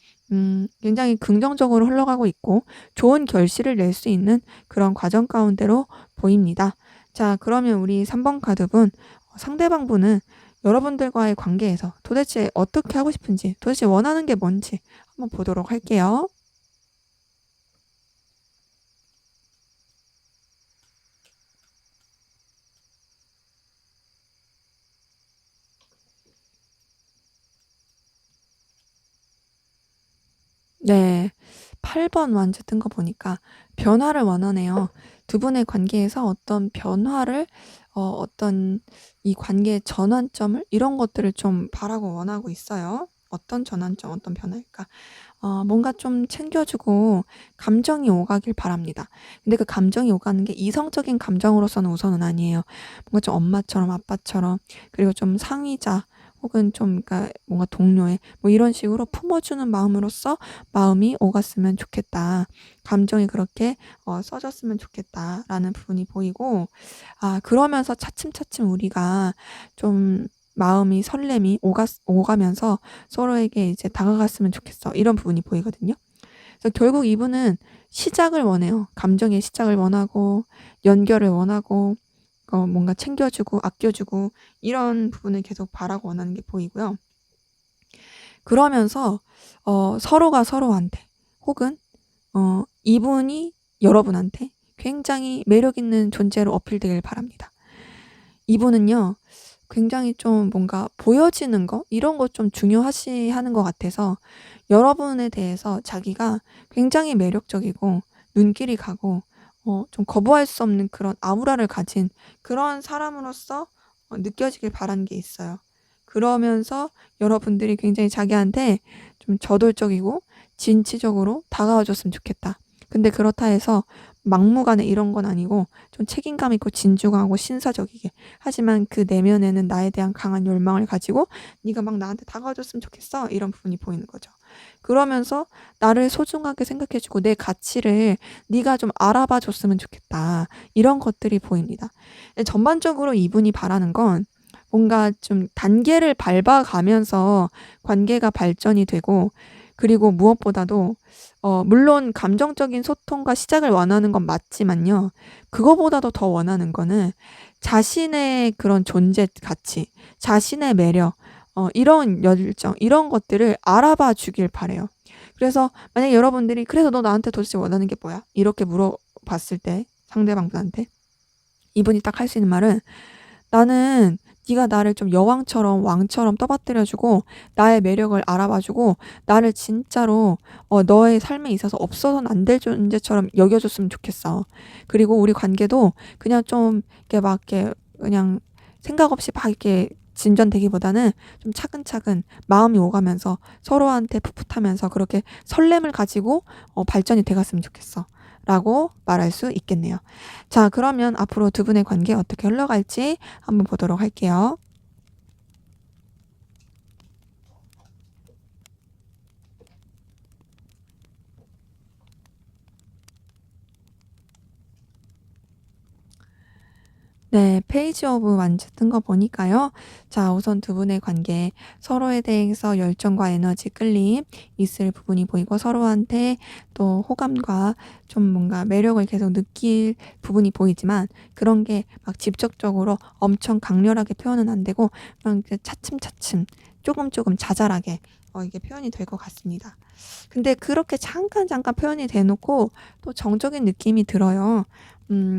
굉장히 긍정적으로 흘러가고 있고 좋은 결실을 낼 수 있는 그런 과정 가운데로 보입니다. 자, 그러면 우리 3번 카드분 상대방분은 여러분들과의 관계에서 도대체 어떻게 하고 싶은지 도대체 원하는 게 뭔지 한번 보도록 할게요. 네. 8번 완즈 뜬 거 보니까 변화를 원하네요. 두 분의 관계에서 어떤 변화를 어떤 이 관계의 전환점을 이런 것들을 좀 바라고 원하고 있어요. 어떤 전환점, 어떤 변화일까? 뭔가 좀 챙겨주고 감정이 오가길 바랍니다. 근데 그 감정이 오가는 게 이성적인 감정으로서는 우선은 아니에요. 뭔가 좀 엄마처럼 아빠처럼 그리고 좀 상위자 혹은 좀 그러니까 뭔가 동료의 뭐 이런 식으로 품어주는 마음으로써 마음이 오갔으면 좋겠다. 감정이 그렇게 써졌으면 좋겠다라는 부분이 보이고 그러면서 차츰차츰 우리가 좀 마음이 설렘이 오가면서 서로에게 이제 다가갔으면 좋겠어. 이런 부분이 보이거든요. 그래서 결국 이분은 시작을 원해요. 감정의 시작을 원하고 연결을 원하고 뭔가 챙겨주고 아껴주고 이런 부분을 계속 바라고 원하는 게 보이고요. 그러면서 서로가 서로한테 혹은 이분이 여러분한테 굉장히 매력 있는 존재로 어필되길 바랍니다. 이분은요. 굉장히 좀 뭔가 보여지는 거 이런 거 좀 중요하시 하는 것 같아서 여러분에 대해서 자기가 굉장히 매력적이고 눈길이 가고 좀 거부할 수 없는 그런 아우라를 가진 그런 사람으로서 느껴지길 바라는 게 있어요. 그러면서 여러분들이 굉장히 자기한테 좀 저돌적이고 진취적으로 다가와 줬으면 좋겠다. 근데 그렇다 해서 막무가내 이런 건 아니고 좀 책임감 있고 진중하고 신사적이게 하지만 그 내면에는 나에 대한 강한 열망을 가지고 네가 막 나한테 다가와 줬으면 좋겠어 이런 부분이 보이는 거죠. 그러면서 나를 소중하게 생각해 주고 내 가치를 네가 좀 알아봐 줬으면 좋겠다. 이런 것들이 보입니다. 전반적으로 이분이 바라는 건 뭔가 좀 단계를 밟아가면서 관계가 발전이 되고 그리고 무엇보다도 물론 감정적인 소통과 시작을 원하는 건 맞지만요. 그거보다도 더 원하는 거는 자신의 그런 존재 가치, 자신의 매력, 이런 열정, 이런 것들을 알아봐 주길 바래요. 그래서 만약에 여러분들이 "그래서 너 나한테 도대체 원하는 게 뭐야?" 이렇게 물어봤을 때 상대방분한테 이분이 딱 할 수 있는 말은 "나는 네가 나를 좀 여왕처럼 왕처럼 떠받들여 주고 나의 매력을 알아봐 주고 나를 진짜로 너의 삶에 있어서 없어서는 안 될 존재처럼 여겨 줬으면 좋겠어. 그리고 우리 관계도 그냥 좀 이렇게 막 이렇게 그냥 생각 없이 막 이렇게 진전되기보다는 좀 차근차근 마음이 오가면서 서로한테 풋풋하면서 그렇게 설렘을 가지고 발전이 돼 갔으면 좋겠어." 라고 말할 수 있겠네요. 자, 그러면 앞으로 두 분의 관계 어떻게 흘러갈지 한번 보도록 할게요. 네. 페이지 오브 완즈 뜬 거 보니까요. 자, 우선 두 분의 관계 서로에 대해서 열정과 에너지 끌림 있을 부분이 보이고 서로한테 또 호감과 좀 뭔가 매력을 계속 느낄 부분이 보이지만 그런 게 막 직접적으로 엄청 강렬하게 표현은 안 되고 그냥 이렇게 차츰차츰 조금 자잘하게 이게 표현이 될 것 같습니다. 근데 그렇게 잠깐 표현이 돼 놓고 또 정적인 느낌이 들어요.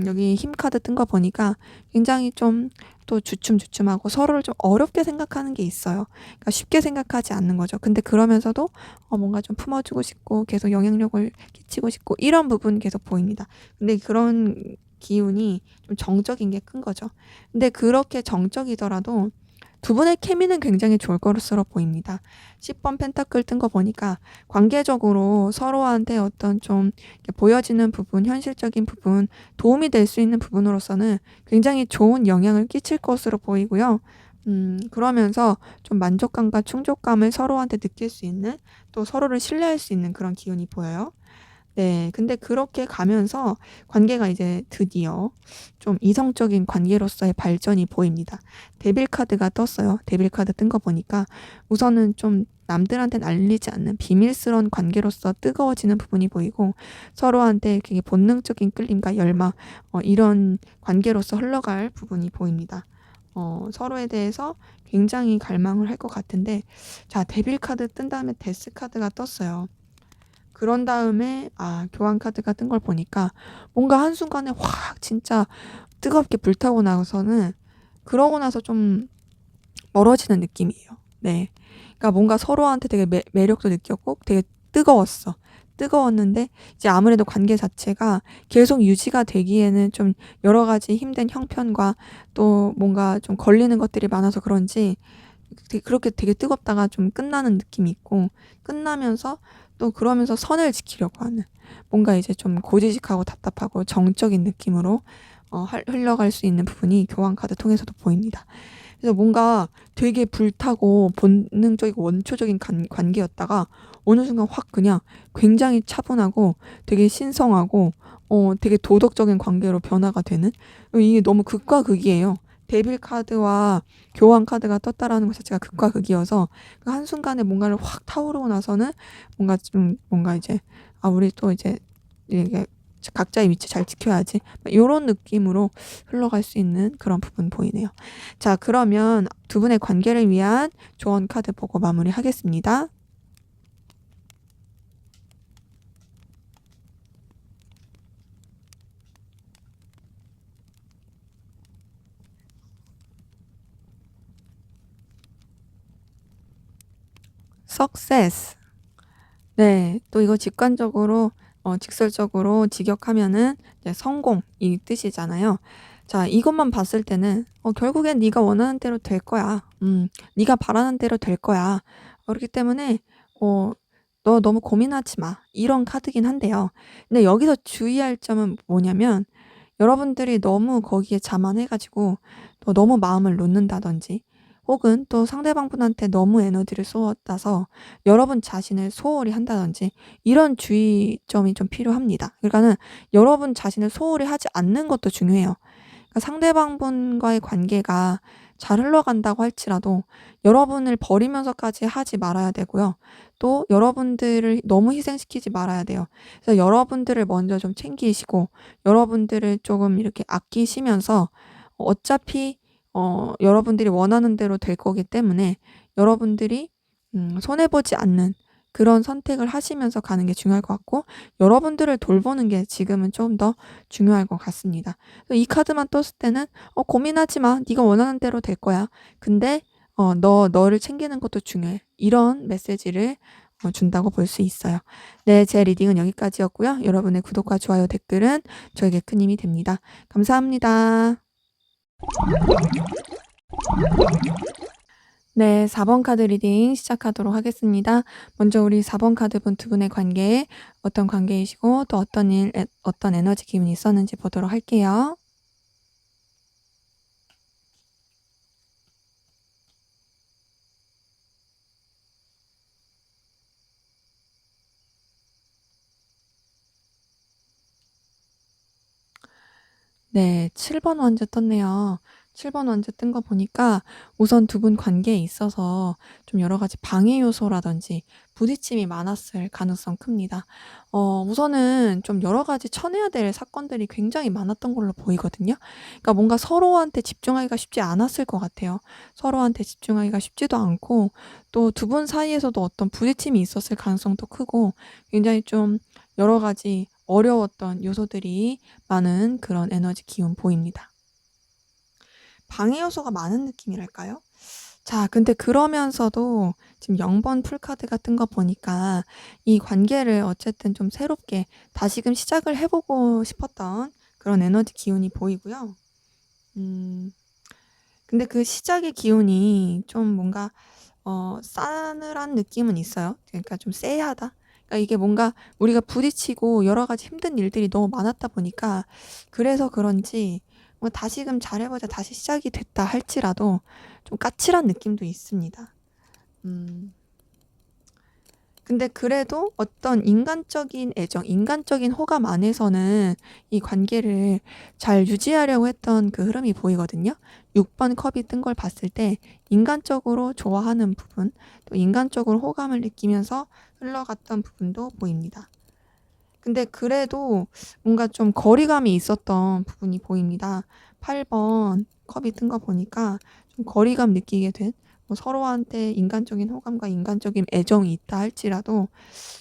여기 힘 카드 뜬 거 보니까 굉장히 좀 또 주춤주춤하고 서로를 좀 어렵게 생각하는 게 있어요. 그러니까 쉽게 생각하지 않는 거죠. 근데 그러면서도 뭔가 좀 품어 주고 싶고 계속 영향력을 끼치고 싶고 이런 부분이 계속 보입니다. 근데 그런 기운이 좀 정적인 게 큰 거죠. 근데 그렇게 정적이더라도 두 분의 케미는 굉장히 좋을 것으로 보입니다. 10번 펜타클 뜬 거 보니까 관계적으로 서로한테 어떤 좀 이렇게 보여지는 부분, 현실적인 부분, 도움이 될 수 있는 부분으로서는 굉장히 좋은 영향을 끼칠 것으로 보이고요. 그러면서 좀 만족감과 충족감을 서로한테 느낄 수 있는, 또 서로를 신뢰할 수 있는 그런 기운이 보여요. 네. 근데 그렇게 가면서 관계가 이제 드디어 좀 이성적인 관계로서의 발전이 보입니다. 데빌 카드가 떴어요. 데빌 카드 뜬 거 보니까 우선은 좀 남들한테는 알리지 않는 비밀스러운 관계로서 뜨거워지는 부분이 보이고, 서로한테 되게 본능적인 끌림과 열망, 이런 관계로서 흘러갈 부분이 보입니다. 서로에 대해서 굉장히 갈망을 할 것 같은데, 자, 데빌 카드 뜬 다음에 데스 카드가 떴어요. 그런 다음에 교환 카드가 뜬 걸 보니까 뭔가 한순간에 확 진짜 뜨겁게 불타고 나서는, 그러고 나서 좀 멀어지는 느낌이에요. 네. 그러니까 뭔가 서로한테 되게 매력도 느꼈고 되게 뜨거웠어. 뜨거웠는데 이제 아무래도 관계 자체가 계속 유지가 되기에는 좀 여러 가지 힘든 형편과 또 뭔가 좀 걸리는 것들이 많아서 그런지 그렇게 되게 뜨겁다가 좀 끝나는 느낌이 있고, 끝나면서 또 그러면서 선을 지키려고 하는, 뭔가 이제 좀 고지식하고 답답하고 정적인 느낌으로 흘러갈 수 있는 부분이 교환 카드 통해서도 보입니다. 그래서 뭔가 되게 불타고 본능적이고 원초적인 관계였다가 어느 순간 확 그냥 굉장히 차분하고 되게 신성하고 되게 도덕적인 관계로 변화가 되는, 이게 너무 극과 극이에요. 데빌 카드와 교환 카드가 떴다라는 것 자체가 극과 극이어서 그 한순간에 뭔가를 확 타오르고 나서는 뭔가 이제 우리 또 이제 이게 각자의 위치 잘 지켜야지, 요런 느낌으로 흘러갈 수 있는 그런 부분 보이네요. 자, 그러면 두 분의 관계를 위한 조언 카드 보고 마무리하겠습니다. Success. 네. 또 이거 직관적으로 직설적으로 직역하면은 이제 성공 이 뜻이잖아요. 자, 이것만 봤을 때는 결국엔 네가 원하는 대로 될 거야. 네가 바라는 대로 될 거야. 그렇기 때문에 어 "너 너무 고민하지 마." 이런 카드긴 한데요. 근데 여기서 주의할 점은 뭐냐면, 여러분들이 너무 거기에 자만해 가지고 또 너무 마음을 놓는다든지, 혹은 또 상대방 분한테 너무 에너지를 쏟아서 여러분 자신을 소홀히 한다든지, 이런 주의점이 좀 필요합니다. 그러니까는 여러분 자신을 소홀히 하지 않는 것도 중요해요. 그러니까 상대방 분과의 관계가 잘 흘러간다고 할지라도 여러분을 버리면서까지 하지 말아야 되고요. 또 여러분들을 너무 희생시키지 말아야 돼요. 그래서 여러분들을 먼저 좀 챙기시고 여러분들을 조금 이렇게 아끼시면서, 어차피 여러분들이 원하는 대로 될 거기 때문에 여러분들이 손해 보지 않는 그런 선택을 하시면서 가는 게 중요할 것 같고, 여러분들을 돌보는 게 지금은 좀 더 중요할 것 같습니다. 이 카드만 떴을 때는 고민하지 마. 네가 원하는 대로 될 거야. 근데 너를 챙기는 것도 중요해. 이런 메시지를 준다고 볼 수 있어요. 네, 제 리딩은 여기까지였고요. 여러분의 구독과 좋아요, 댓글은 저에게 큰 힘이 됩니다. 감사합니다. 네, 4번 카드 리딩 시작하도록 하겠습니다. 먼저 우리 4번 카드분 두 분의 관계, 어떤 관계이시고 또 어떤 에너지 기운이 있었는지 보도록 할게요. 네. 7번 원즈 떴네요. 7번 원즈 뜬 거 보니까 우선 두 분 관계에 있어서 좀 여러 가지 방해 요소라든지 부딪힘이 많았을 가능성 큽니다. 우선은 좀 여러 가지 쳐내야 될 사건들이 굉장히 많았던 걸로 보이거든요. 그러니까 뭔가 서로한테 집중하기가 쉽지 않았을 것 같아요. 서로한테 집중하기가 쉽지도 않고, 또 두 분 사이에서도 어떤 부딪힘이 있었을 가능성도 크고, 굉장히 좀 여러 가지 어려웠던 요소들이 많은 그런 에너지 기운 보입니다. 방해 요소가 많은 느낌이랄까요? 자, 근데 그러면서도 지금 0번 풀카드가 뜬 거 보니까 이 관계를 어쨌든 좀 새롭게 다시금 시작을 해 보고 싶었던 그런 에너지 기운이 보이고요. 음 근데 그 시작의 기운이 좀 뭔가 싸늘한 느낌은 있어요. 그러니까 좀 쎄하다. 그러니까 이게 뭔가 우리가 부딪히고 여러 가지 힘든 일들이 너무 많았다 보니까 그래서 그런지 뭐 '다시금 잘해 보자. 다시 시작이 됐다.' 할지라도 좀 까칠한 느낌도 있습니다. 음. 근데 그래도 어떤 인간적인 애정, 인간적인 호감 안에서는 이 관계를 잘 유지하려고 했던 그 흐름이 보이거든요. 6번 컵이 뜬 걸 봤을 때 인간적으로 좋아하는 부분, 또 인간적으로 호감을 느끼면서 흘러갔던 부분도 보입니다. 근데 그래도 뭔가 좀 거리감이 있었던 부분이 보입니다. 8번 컵이 뜬 거 보니까 좀 거리감 느끼게 된, 뭐 서로한테 인간적인 호감과 인간적인 애정이 있다 할지라도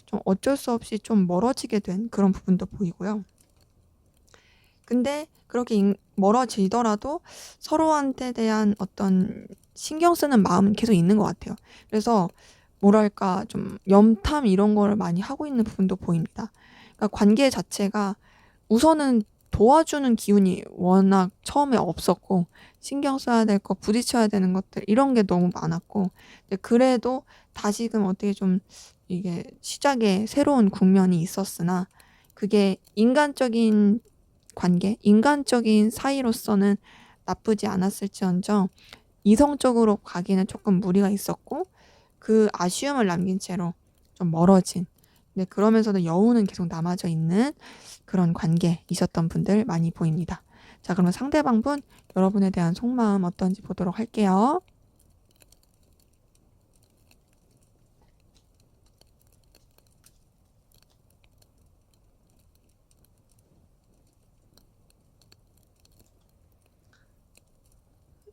좀 어쩔 수 없이 좀 멀어지게 된 그런 부분도 보이고요. 근데 그렇게 멀어지더라도 서로한테 대한 어떤 신경 쓰는 마음은 계속 있는 것 같아요. 그래서 뭐랄까 좀 염탐 이런 거를 많이 하고 있는 부분도 보입니다. 그러니까 관계 자체가 우선은 도와주는 기운이 워낙 처음에 없었고 신경 써야 될 거, 부딪혀야 되는 것들 이런 게 너무 많았고, 근데 그래도 다시금 어떻게 좀 이게 시작에 새로운 국면이 있었으나 그게 인간적인 관계, 인간적인 사이로서는 나쁘지 않았을지언정 이성적으로 가기는 조금 무리가 있었고 그 아쉬움을 남긴 채로 좀 멀어진, 근데 그러면서도 여운은 계속 남아져 있는 그런 관계이셨던 분들 많이 보입니다. 자, 그러면 상대방 분 여러분에 대한 속마음 어떤지 보도록 할게요.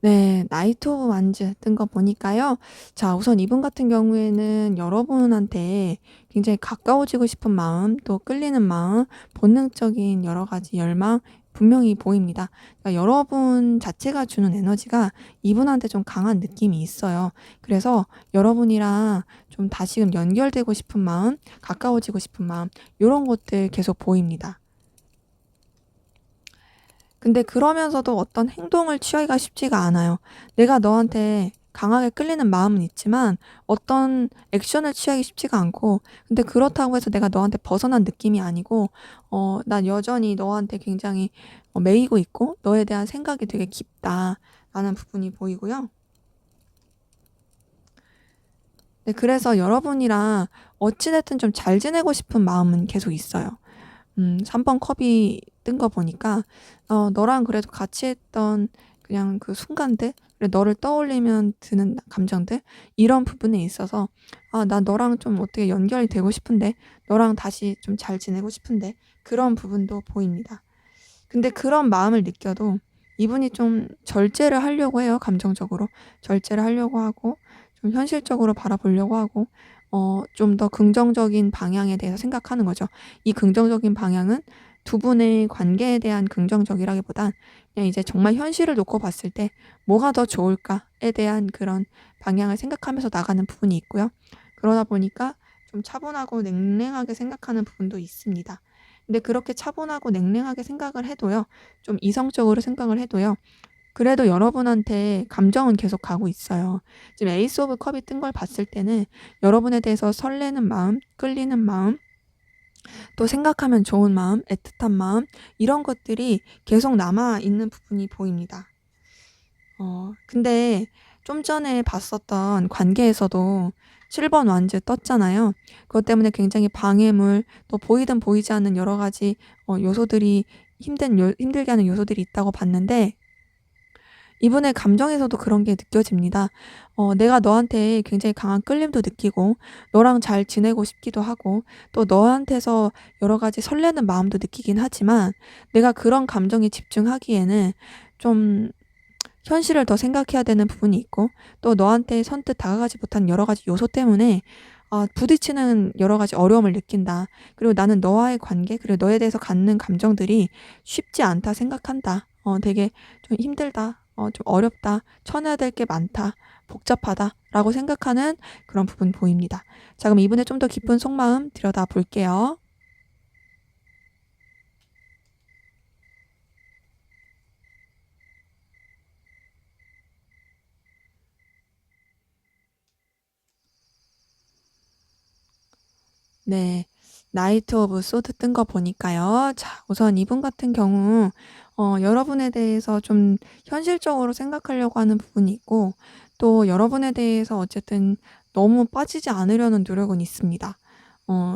네. 나이트 오브 완즈 뜬 거 보니까요. 자, 우선 이분 같은 경우에는 여러분한테 굉장히 가까워지고 싶은 마음, 또 끌리는 마음, 본능적인 여러 가지 열망 분명히 보입니다. 그러니까 여러분 자체가 주는 에너지가 이분한테 좀 강한 느낌이 있어요. 그래서 여러분이랑 좀 다시금 연결되고 싶은 마음, 가까워지고 싶은 마음 요런 것들 계속 보입니다. 근데 그러면서도 어떤 행동을 취하기가 쉽지가 않아요. 내가 너한테 강하게 끌리는 마음은 있지만 어떤 액션을 취하기 쉽지가 않고, 근데 그렇다고 해서 내가 너한테 벗어난 느낌이 아니고 난 여전히 너한테 굉장히 매이고 있고 너에 대한 생각이 되게 깊다라는 부분이 보이고요. 네, 그래서 여러분이랑 어찌 됐든 좀 잘 지내고 싶은 마음은 계속 있어요. 3번 컵이 뜬 거 보니까 너랑 그래도 같이 했던 그냥 그 순간들, 그리고 너를 떠올리면 드는 감정들 이런 부분에 있어서 '아 나 너랑 좀 어떻게 연결이 되고 싶은데. 너랑 다시 좀 잘 지내고 싶은데.' 그런 부분도 보입니다. 근데 그런 마음을 느껴도 이분이 좀 절제를 하려고 해요, 감정적으로. 절제를 하려고 하고 좀 현실적으로 바라보려고 하고 좀 더 긍정적인 방향에 대해서 생각하는 거죠. 이 긍정적인 방향은 두 분의 관계에 대한 긍정적이라기보단 그냥 이제 정말 현실을 놓고 봤을 때 '뭐가 더 좋을까?'에 대한 그런 방향을 생각하면서 나가는 부분이 있고요. 그러다 보니까 좀 차분하고 냉랭하게 생각하는 부분도 있습니다. 근데 그렇게 차분하고 냉랭하게 생각을 해도요. 좀 이성적으로 생각을 해도요. 그래도 여러분한테 감정은 계속 가고 있어요. 지금 에이스 오브 컵이 뜬 걸 봤을 때는 여러분에 대해서 설레는 마음, 끌리는 마음, 또 생각하면 좋은 마음, 애틋한 마음 이런 것들이 계속 남아 있는 부분이 보입니다. 근데 좀 전에 봤었던 관계에서도 7번 완즈 떴잖아요. 그것 때문에 굉장히 방해물, 또 보이든 보이지 않는 여러 가지 요소들이 힘들게 하는 요소들이 있다고 봤는데 이분의 감정에서도 그런 게 느껴집니다. 내가 너한테 굉장히 강한 끌림도 느끼고 너랑 잘 지내고 싶기도 하고 또 너한테서 여러 가지 설레는 마음도 느끼긴 하지만 내가 그런 감정에 집중하기에는 좀 현실을 더 생각해야 되는 부분이 있고 또 너한테 선뜻 다가가지 못한 여러 가지 요소 때문에 부딪히는 여러 가지 어려움을 느낀다. 그리고 나는 너와의 관계 그리고 너에 대해서 갖는 감정들이 쉽지 않다 생각한다. 되게 좀 힘들다. 좀 어렵다. 쳐내야 될 게 많다. 복잡하다.'라고 생각하는 그런 부분 보입니다. 자, 그럼 이분의 좀 더 깊은 속마음 들여다 볼게요. 네. 나이트 오브 소드 뜬 거 보니까요. 자, 우선 이분 같은 경우 여러분에 대해서 좀 현실적으로 생각하려고 하는 부분이 있고, 또 여러분에 대해서 어쨌든 너무 빠지지 않으려는 노력은 있습니다.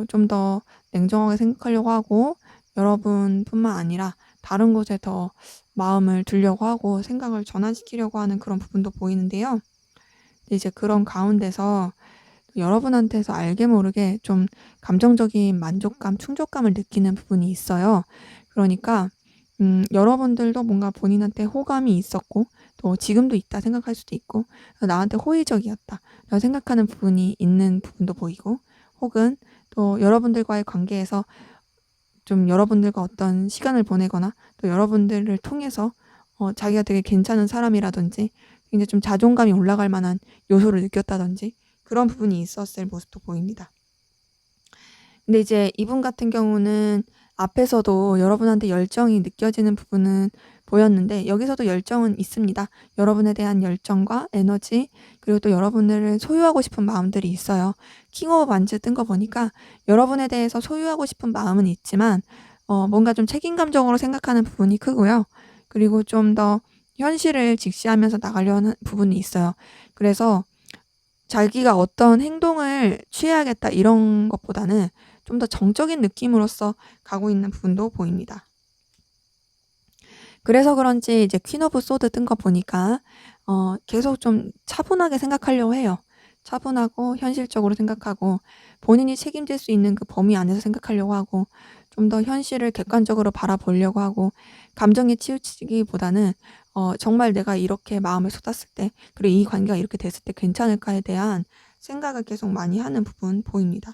좀 더 냉정하게 생각하려고 하고, 여러분뿐만 아니라 다른 곳에 더 마음을 두려고 하고 생각을 전환시키려고 하는 그런 부분도 보이는데요. 근데 이제 그런 가운데서 여러분한테서 알게 모르게 좀 감정적인 만족감, 충족감을 느끼는 부분이 있어요. 그러니까 여러분들도 뭔가 본인한테 호감이 있었고, 또 지금도 있다 생각할 수도 있고, '나한테 호의적이었다.'라고 생각하는 부분이 있는 부분도 보이고, 혹은 또 여러분들과의 관계에서 좀 여러분들과 어떤 시간을 보내거나 또 여러분들을 통해서 자기가 되게 괜찮은 사람이라든지 굉장히 좀 자존감이 올라갈 만한 요소를 느꼈다든지 그런 부분이 있었을 모습도 보입니다. 근데 이제 이분 같은 경우는 앞에서도 여러분한테 열정이 느껴지는 부분은 보였는데, 여기서도 열정은 있습니다. 여러분에 대한 열정과 에너지, 그리고 또 여러분을 소유하고 싶은 마음들이 있어요. 킹 오브 반즈 뜬 거 보니까 여러분에 대해서 소유하고 싶은 마음은 있지만 뭔가 좀 책임감정으로 생각하는 부분이 크고요. 그리고 좀 더 현실을 직시하면서 나가려는 부분이 있어요. 그래서 자기가 어떤 행동을 취해야겠다 이런 것보다는 좀 더 정적인 느낌으로서 가고 있는 부분도 보입니다. 그래서 그런지 이제 퀸 오브 소드 뜬 거 보니까 계속 좀 차분하게 생각하려고 해요. 차분하고 현실적으로 생각하고, 본인이 책임질 수 있는 그 범위 안에서 생각하려고 하고, 좀 더 현실을 객관적으로 바라보려고 하고, 감정에 치우치기보다는 정말 내가 이렇게 마음을 쏟았을 때, 그리고 이 관계가 이렇게 됐을 때 괜찮을까에 대한 생각을 계속 많이 하는 부분 보입니다.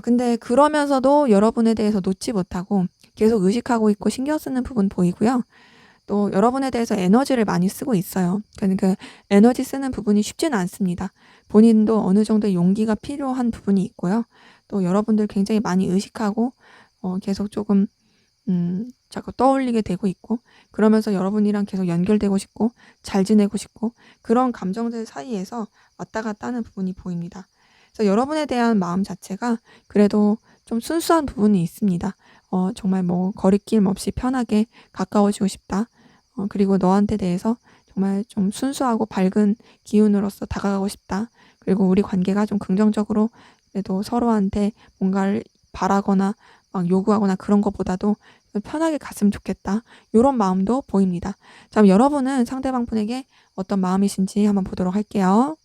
근데 그러면서도 여러분에 대해서 놓지 못하고 계속 의식하고 있고 신경 쓰는 부분 보이고요. 또 여러분에 대해서 에너지를 많이 쓰고 있어요. 그 에너지 쓰는 부분이 쉽지는 않습니다. 본인도 어느 정도의 용기가 필요한 부분이 있고요. 또 여러분들 굉장히 많이 의식하고 계속 조금 자꾸 떠올리게 되고 있고, 그러면서 여러분이랑 계속 연결되고 싶고 잘 지내고 싶고, 그런 감정들 사이에서 왔다 갔다 하는 부분이 보입니다. 그래서 여러분에 대한 마음 자체가 그래도 좀 순수한 부분이 있습니다. 정말 뭐 거리낌 없이 편하게 가까워지고 싶다. 그리고 너한테 대해서 정말 좀 순수하고 밝은 기운으로서 다가가고 싶다. 그리고 우리 관계가 좀 긍정적으로 그래도 서로한테 뭔가를 바라거나 막 요구하거나 그런 것보다도 편하게 갔으면 좋겠다. 요런 마음도 보입니다. 자, 그럼 여러분은 상대방 분에게 어떤 마음이신지 한번 보도록 할게요.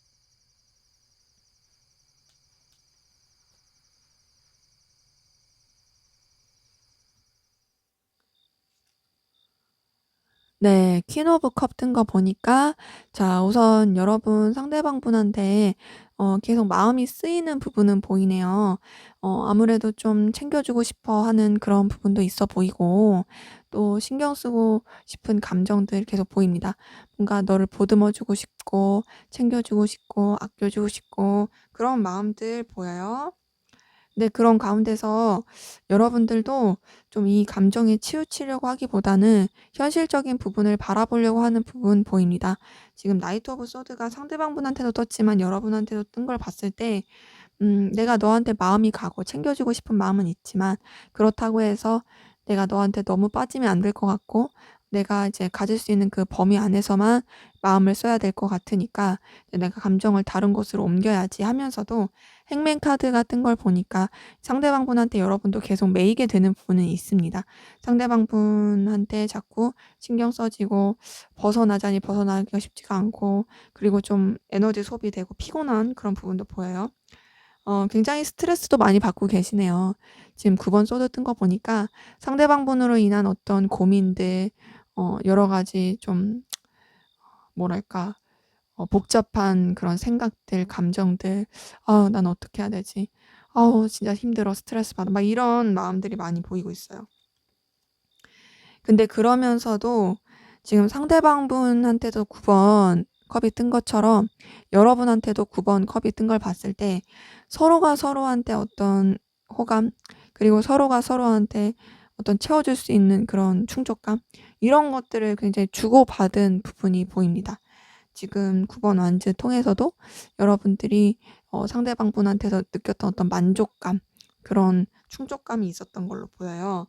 네. 퀸 오브 컵 뜬 거 보니까, 자, 우선 여러분 상대방 분한테 계속 마음이 쓰이는 부분은 보이네요. 아무래도 좀 챙겨 주고 싶어 하는 그런 부분도 있어 보이고, 또 신경 쓰고 싶은 감정들 계속 보입니다. 뭔가 너를 보듬어 주고 싶고 챙겨 주고 싶고 아껴 주고 싶고 그런 마음들 보여요. 네, 그런 가운데서 여러분들도 좀 이 감정에 치우치려고 하기보다는 현실적인 부분을 바라보려고 하는 부분 보입니다. 지금 나이트 오브 소드가 상대방 분한테도 떴지만 여러분한테도 뜬 걸 봤을 때, 내가 너한테 마음이 가고 챙겨주고 싶은 마음은 있지만, 그렇다고 해서 내가 너한테 너무 빠지면 안 될 것 같고, 내가 이제 가질 수 있는 그 범위 안에서만 마음을 써야 될 것 같으니까 이제 내가 감정을 다른 곳으로 옮겨야지 하면서도, 행맨 카드 같은 걸 보니까 상대방 분한테 여러분도 계속 매이게 되는 부분은 있습니다. 상대방 분한테 자꾸 신경 써지고 벗어나자니 벗어나기가 쉽지가 않고, 그리고 좀 에너지 소비되고 피곤한 그런 부분도 보여요. 굉장히 스트레스도 많이 받고 계시네요. 지금 9번 소드 뜬 거 보니까 상대방 분으로 인한 어떤 고민들, 여러 가지 좀 뭐랄까 복잡한 그런 생각들, 감정들, '아 난 어떻게 해야 되지? 아우 진짜 힘들어. 스트레스 받아.' 막 이런 마음들이 많이 보이고 있어요. 근데 그러면서도 지금 상대방분한테도 9번 컵이 뜬 것처럼 여러분한테도 9번 컵이 뜬 걸 봤을 때 서로가 서로한테 어떤 호감, 그리고 서로가 서로한테 어떤 채워줄 수 있는 그런 충족감, 이런 것들을 굉장히 주고받은 부분이 보입니다. 지금 9번 완즈 통해서도 여러분들이 상대방분한테서 느꼈던 어떤 만족감, 그런 충족감이 있었던 걸로 보여요.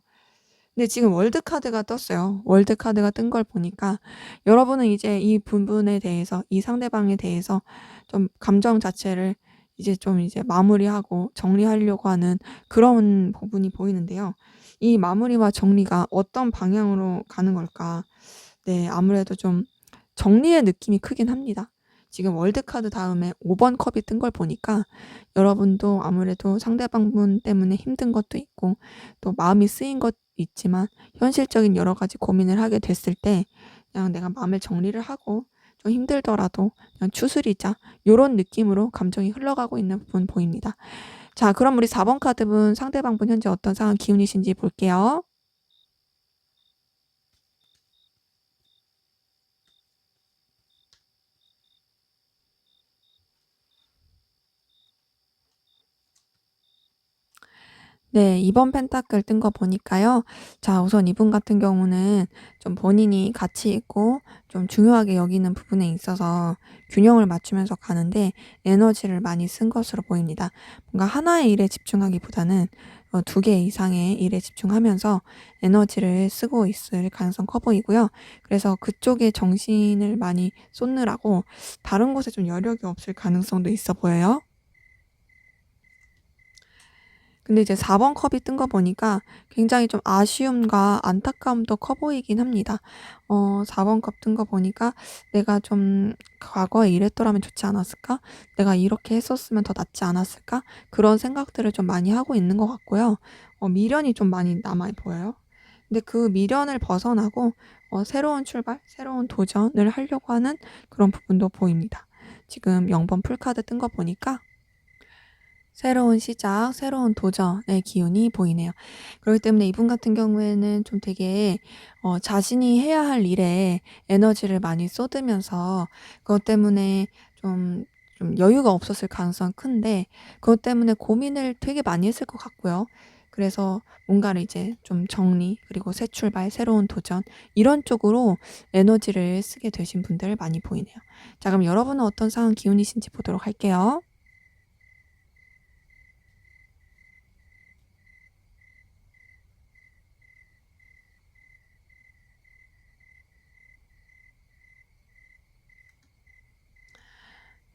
근데 지금 월드 카드가 떴어요. 월드 카드가 뜬 걸 보니까 여러분은 이제 이 부분에 대해서, 이 상대방에 대해서 좀 감정 자체를 이제 마무리하고 정리하려고 하는 그런 부분이 보이는데요. 이 마무리와 정리가 어떤 방향으로 가는 걸까? 네, 아무래도 좀 정리의 느낌이 크긴 합니다. 지금 월드 카드 다음에 5번 컵이 뜬 걸 보니까 여러분도 아무래도 상대방분 때문에 힘든 것도 있고 또 마음이 쓰인 것 있지만 현실적인 여러 가지 고민을 하게 됐을 때 그냥 내가 마음을 정리를 하고 좀 힘들더라도 그냥 추스리자, 요런 느낌으로 감정이 흘러가고 있는 부분 보입니다. 자, 그럼 우리 4번 카드분, 상대방분 현재 어떤 상황 기운이신지 볼게요. 네. 2번 펜타클 뜬 거 보니까요. 자, 우선 이분 같은 경우는 좀 본인이 가치 있고 좀 중요하게 여기는 부분에 있어서 균형을 맞추면서 가는데 에너지를 많이 쓴 것으로 보입니다. 뭔가 하나의 일에 집중하기보다는 2개 이상의 일에 집중하면서 에너지를 쓰고 있을 가능성 커 보이고요. 그래서 그쪽에 정신을 많이 쏟느라고 다른 곳에 좀 여력이 없을 가능성도 있어 보여요. 근데 이제 4번 컵이 뜬 거 보니까 굉장히 좀 아쉬움과 안타까움도 커 보이긴 합니다. 4번 컵 뜬 거 보니까 '내가 좀 과거에 이랬더라면 좋지 않았을까? 내가 이렇게 했었으면 더 낫지 않았을까?' 그런 생각들을 좀 많이 하고 있는 것 같고요. 미련이 좀 많이 남아 보여요. 근데 그 미련을 벗어나고 새로운 출발, 새로운 도전을 하려고 하는 그런 부분도 보입니다. 지금 0번 풀카드 뜬 거 보니까 새로운 시작, 새로운 도전의 기운이 보이네요. 그렇기 때문에 이분 같은 경우에는 좀 되게 자신이 해야 할 일에 에너지를 많이 쏟으면서 그것 때문에 좀 여유가 없었을 가능성은 큰데 그것 때문에 고민을 되게 많이 했을 것 같고요. 그래서 뭔가를 이제 좀 정리, 그리고 새 출발, 새로운 도전, 이런 쪽으로 에너지를 쓰게 되신 분들 많이 보이네요. 자, 그럼 여러분은 어떤 상황 기운이신지 보도록 할게요.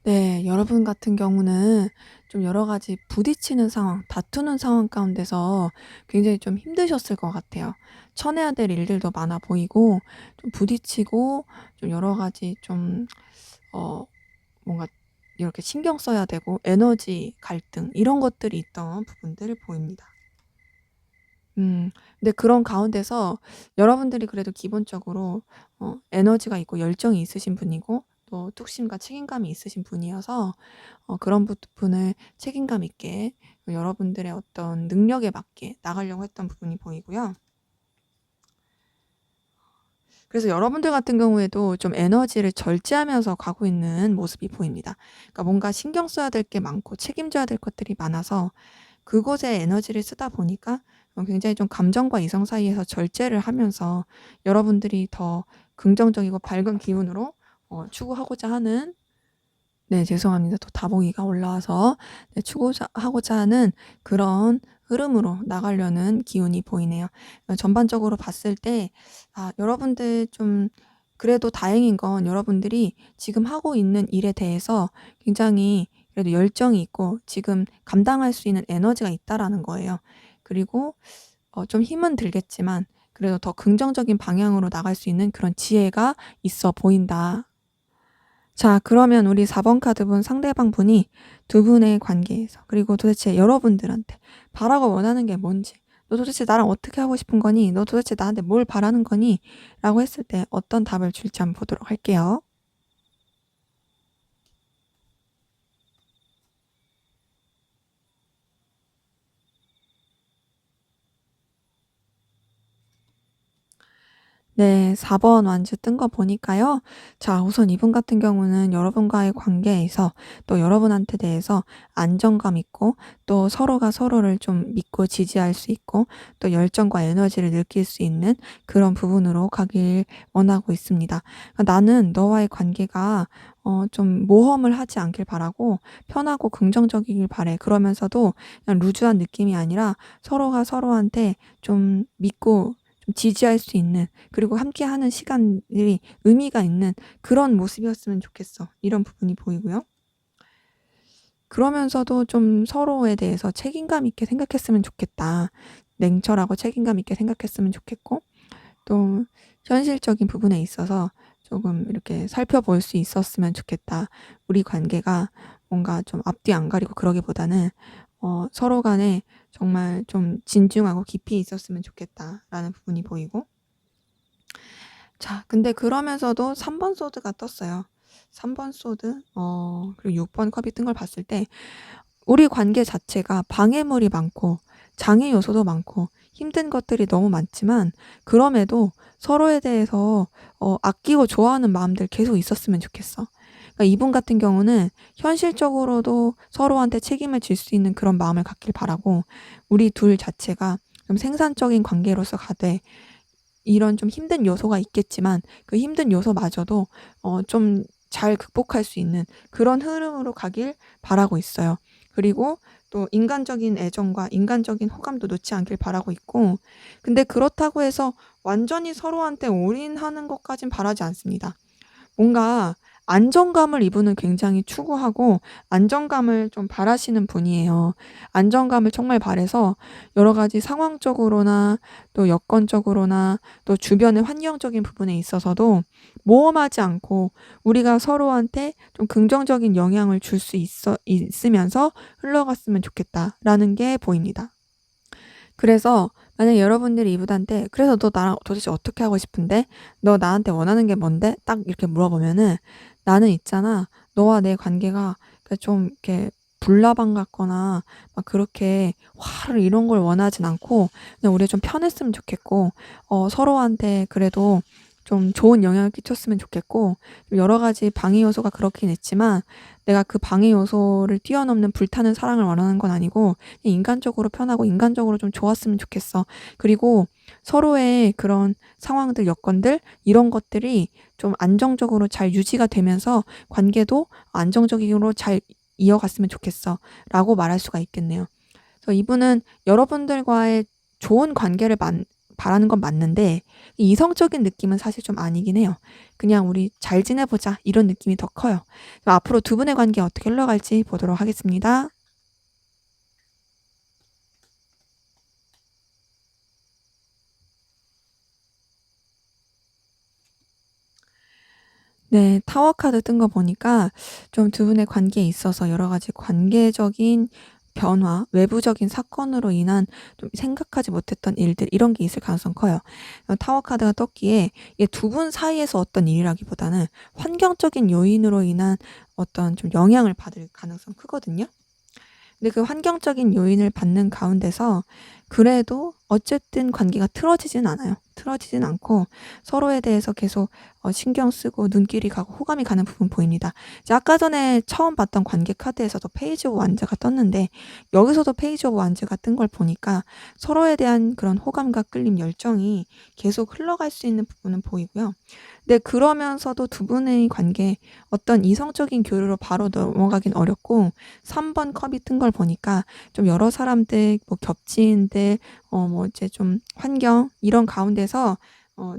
네. 여러분 같은 경우는 좀 여러 가지 부딪히는 상황, 다투는 상황 가운데서 굉장히 좀 힘드셨을 것 같아요. 쳐내야 될 일들도 많아 보이고 좀 부딪히고 좀 여러 가지 좀 어 뭔가 이렇게 신경 써야 되고 에너지 갈등, 이런 것들이 있던 부분들을 보입니다. 근데 그런 가운데서 여러분들이 그래도 기본적으로 에너지가 있고 열정이 있으신 분이고 또 뚝심과 책임감이 있으신 분이어서 그런 부분을 책임감 있게 여러분들의 어떤 능력에 맞게 나가려고 했던 부분이 보이고요. 그래서 여러분들 같은 경우에도 좀 에너지를 절제하면서 가고 있는 모습이 보입니다. 그러니까 뭔가 신경 써야 될 게 많고 책임져야 될 것들이 많아서 그곳에 에너지를 쓰다 보니까 굉장히 좀 감정과 이성 사이에서 절제를 하면서 여러분들이 더 긍정적이고 밝은 기운으로 추구하고자 하는, 네, 죄송합니다. 또 다봉이가 올라와서, 네, 추구하고자 하는 그런 흐름으로 나가려는 기운이 보이네요. 전반적으로 봤을 때 여러분들 좀 그래도 다행인 건 여러분들이 지금 하고 있는 일에 대해서 굉장히 그래도 열정이 있고 지금 감당할 수 있는 에너지가 있다라는 거예요. 그리고 좀 힘은 들겠지만 그래도 더 긍정적인 방향으로 나갈 수 있는 그런 지혜가 있어 보인다. 자, 그러면 우리 4번 카드분, 상대방 분이 두 분의 관계에서, 그리고 도대체 여러분들한테 바라고 원하는 게 뭔지, "너 도대체 나랑 어떻게 하고 싶은 거니? 너 도대체 나한테 뭘 바라는 거니?" 라고 했을 때 어떤 답을 줄지 한번 보도록 할게요. 네. 4번 완주 뜬 거 보니까요. 자, 우선 이분 같은 경우는 여러분과의 관계에서 또 여러분한테 대해서 안정감 있고, 또 서로가 서로를 좀 믿고 지지할 수 있고, 또 열정과 에너지를 느낄 수 있는 그런 부분으로 가길 원하고 있습니다. 나는 너와의 관계가 좀 모험을 하지 않길 바라고 편하고 긍정적이길 바래. 그러면서도 그냥 루즈한 느낌이 아니라 서로가 서로한테 좀 믿고 좀 지지할 수 있는, 그리고 함께하는 시간들이 의미가 있는 그런 모습이었으면 좋겠어. 이런 부분이 보이고요. 그러면서도 좀 서로에 대해서 책임감 있게 생각했으면 좋겠다. 냉철하고 책임감 있게 생각했으면 좋겠고, 또 현실적인 부분에 있어서 조금 이렇게 살펴볼 수 있었으면 좋겠다. 우리 관계가 뭔가 좀 앞뒤 안 가리고 그러기보다는 서로 간에 정말 좀 진중하고 깊이 있었으면 좋겠다라는 부분이 보이고, 자, 근데 그러면서도 3번 소드가 떴어요. 3번 소드 그리고 6번 컵이 뜬 걸 봤을 때 우리 관계 자체가 방해물이 많고 장애 요소도 많고 힘든 것들이 너무 많지만, 그럼에도 서로에 대해서 아끼고 좋아하는 마음들 계속 있었으면 좋겠어. 그러니까 이분 같은 경우는 현실적으로도 서로한테 책임을 질 수 있는 그런 마음을 갖길 바라고, 우리 둘 자체가 좀 생산적인 관계로서 가되, 이런 좀 힘든 요소가 있겠지만 그 힘든 요소마저도 좀 잘 극복할 수 있는 그런 흐름으로 가길 바라고 있어요. 그리고 또 인간적인 애정과 인간적인 호감도 놓지 않길 바라고 있고, 근데 그렇다고 해서 완전히 서로한테 올인하는 것까진 바라지 않습니다. 뭔가 안정감을 이분은 굉장히 추구하고 안정감을 좀 바라시는 분이에요. 안정감을 정말 바라서 여러 가지 상황적으로나 또 여건적으로나 또 주변의 환경적인 부분에 있어서도 모험하지 않고 우리가 서로한테 좀 긍정적인 영향을 줄 수 있으면서 흘러갔으면 좋겠다라는 게 보입니다. 그래서 만약에 여러분들이 이분한테 "그래서 너 나랑 도대체 어떻게 하고 싶은데? 너 나한테 원하는 게 뭔데?" 딱 이렇게 물어보면은, "나는 있잖아. 너와 내 관계가 좀 이렇게 불나방 같거나 막 그렇게 화를 이런 걸 원하진 않고, 그냥 우리가 좀 편했으면 좋겠고, 서로한테 그래도 좀 좋은 영향을 끼쳤으면 좋겠고, 좀 여러 가지 방해 요소가 그렇긴 있지만 내가 그 방해 요소를 뛰어넘는 불타는 사랑을 원하는 건 아니고 그냥 인간적으로 편하고 인간적으로 좀 좋았으면 좋겠어. 그리고 서로의 그런 상황들, 여건들 이런 것들이 좀 안정적으로 잘 유지가 되면서 관계도 안정적으로 잘 이어갔으면 좋겠어."라고 말할 수가 있겠네요. 그래서 이분은 여러분들과의 좋은 관계를 바라는 건 맞는데, 이 이성적인 느낌은 사실 좀 아니긴 해요. 그냥 '우리 잘 지내보자.' 이런 느낌이 더 커요. 앞으로 두 분의 관계 어떻게 흘러갈지 보도록 하겠습니다. 네. 타워 카드 뜬 거 보니까 좀 두 분의 관계에 있어서 여러 가지 관계적인 변화, 외부적인 사건으로 인한 좀 생각하지 못했던 일들, 이런 게 있을 가능성이 커요. 타워 카드가 떴기에 이게 두 분 사이에서 어떤 일이라기보다는 환경적인 요인으로 인한 어떤 좀 영향을 받을 가능성이 크거든요. 근데 그 환경적인 요인을 받는 가운데서 그래도 어쨌든 관계가 틀어지진 않아요. 틀어지진 않고 서로에 대해서 계속 신경 쓰고 눈길이 가고 호감이 가는 부분 보입니다. 이제 아까 전에 처음 봤던 관계 카드에서도 페이지 오브 완즈가 떴는데, 여기서도 페이지 오브 완즈가 뜬 걸 보니까 서로에 대한 그런 호감과 끌림, 열정이 계속 흘러갈 수 있는 부분은 보이고요. 근데 그러면서도 두 분의 관계 어떤 이성적인 교류로 바로 넘어가긴 어렵고, 3번 컵이 뜬 걸 보니까 좀 여러 사람들 뭐 겹치는데 뭐 이제 좀 환경 이런 가운데서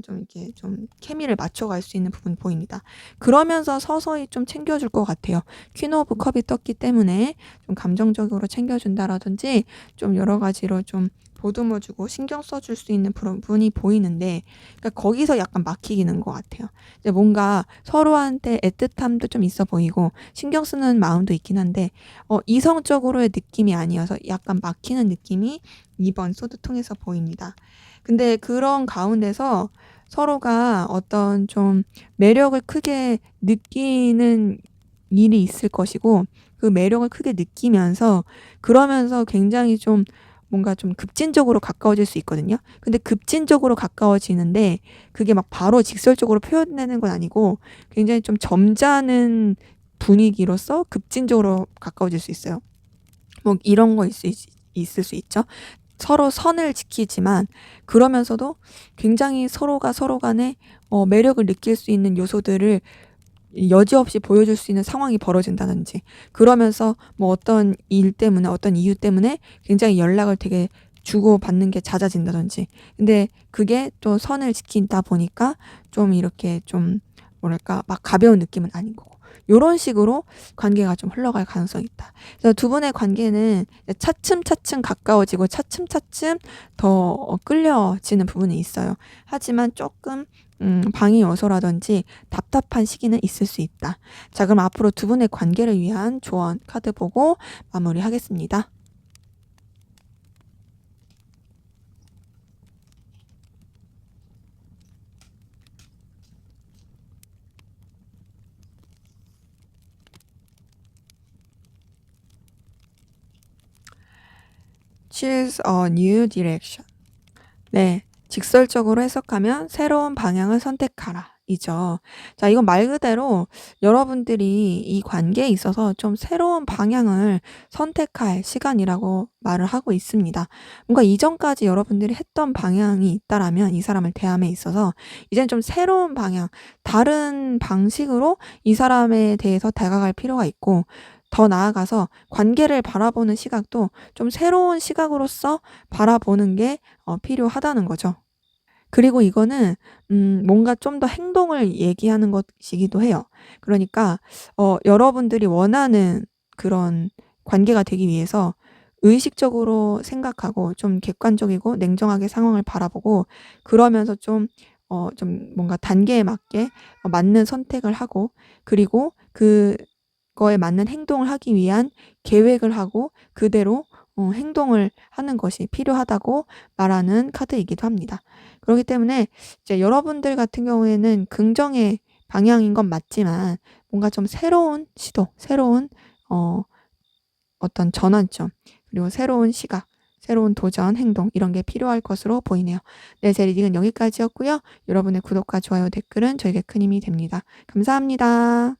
좀 이렇게 좀 케미를 맞춰갈 수 있는 부분이 보입니다. 그러면서 서서히 좀 챙겨줄 것 같아요. 퀸 오브 컵이 떴기 때문에 좀 감정적으로 챙겨준다라든지 좀 여러 가지로 좀 보듬어 주고 신경 써줄 수 있는 부분이 보이는데, 그러니까 거기서 약간 막히는 것 같아요. 이제 뭔가 서로한테 애틋함도 좀 있어 보이고 신경 쓰는 마음도 있긴 한데 이성적으로의 느낌이 아니어서 약간 막히는 느낌이 2번 소드 통해서 보입니다. 근데 그런 가운데서 서로가 어떤 좀 매력을 크게 느끼는 일이 있을 것이고, 그 매력을 크게 느끼면서 그러면서 굉장히 좀 뭔가 좀 급진적으로 가까워질 수 있거든요. 근데 급진적으로 가까워지는데 그게 막 바로 직설적으로 표현되는 건 아니고 굉장히 좀 점잖은 분위기로서 급진적으로 가까워질 수 있어요. 뭐 이런 거 있을 수 있죠. 서로 선을 지키지만 그러면서도 굉장히 서로가 서로 간에 매력을 느낄 수 있는 요소들을 여지없이 보여줄 수 있는 상황이 벌어진다든지, 그러면서 뭐 어떤 일 때문에 어떤 이유 때문에 굉장히 연락을 되게 주고받는 게 잦아진다든지, 근데 그게 또 선을 지킨다 보니까 좀 이렇게 좀 뭐랄까 막 가벼운 느낌은 아닌 거고, 요런 식으로 관계가 좀 흘러갈 가능성이 있다. 그래서 두 분의 관계는 차츰차츰 가까워지고 차츰차츰 더 끌려지는 부분이 있어요. 하지만 조금 방해 요소라든지 답답한 시기는 있을 수 있다. 자, 그럼 앞으로 두 분의 관계를 위한 조언 카드 보고 마무리하겠습니다. Choose a new direction. 네. 직설적으로 해석하면 새로운 방향을 선택하라. 이죠. 자, 이건 말 그대로 여러분들이 이 관계에 있어서 좀 새로운 방향을 선택할 시간이라고 말을 하고 있습니다. 뭔가 이전까지 여러분들이 했던 방향이 있다라면 이 사람을 대함에 있어서 이제는 좀 새로운 방향, 다른 방식으로 이 사람에 대해서 다가갈 필요가 있고, 더 나아가서 관계를 바라보는 시각도 좀 새로운 시각으로서 바라보는 게 필요하다는 거죠. 그리고 이거는 뭔가 좀 더 행동을 얘기하는 것이기도 해요. 그러니까 여러분들이 원하는 그런 관계가 되기 위해서 의식적으로 생각하고 좀 객관적이고 냉정하게 상황을 바라보고, 그러면서 좀 뭔가 단계에 맞게 맞는 선택을 하고, 그리고 그거에 맞는 행동을 하기 위한 계획을 하고 그대로 행동을 하는 것이 필요하다고 말하는 카드이기도 합니다. 그렇기 때문에 이제 여러분들 같은 경우에는 긍정의 방향인 건 맞지만 뭔가 좀 새로운 시도, 새로운 어 어떤 전환점, 그리고 새로운 시각, 새로운 도전, 행동, 이런 게 필요할 것으로 보이네요. 네, 제 리딩은 여기까지였고요. 여러분의 구독과 좋아요, 댓글은 저에게 큰 힘이 됩니다. 감사합니다.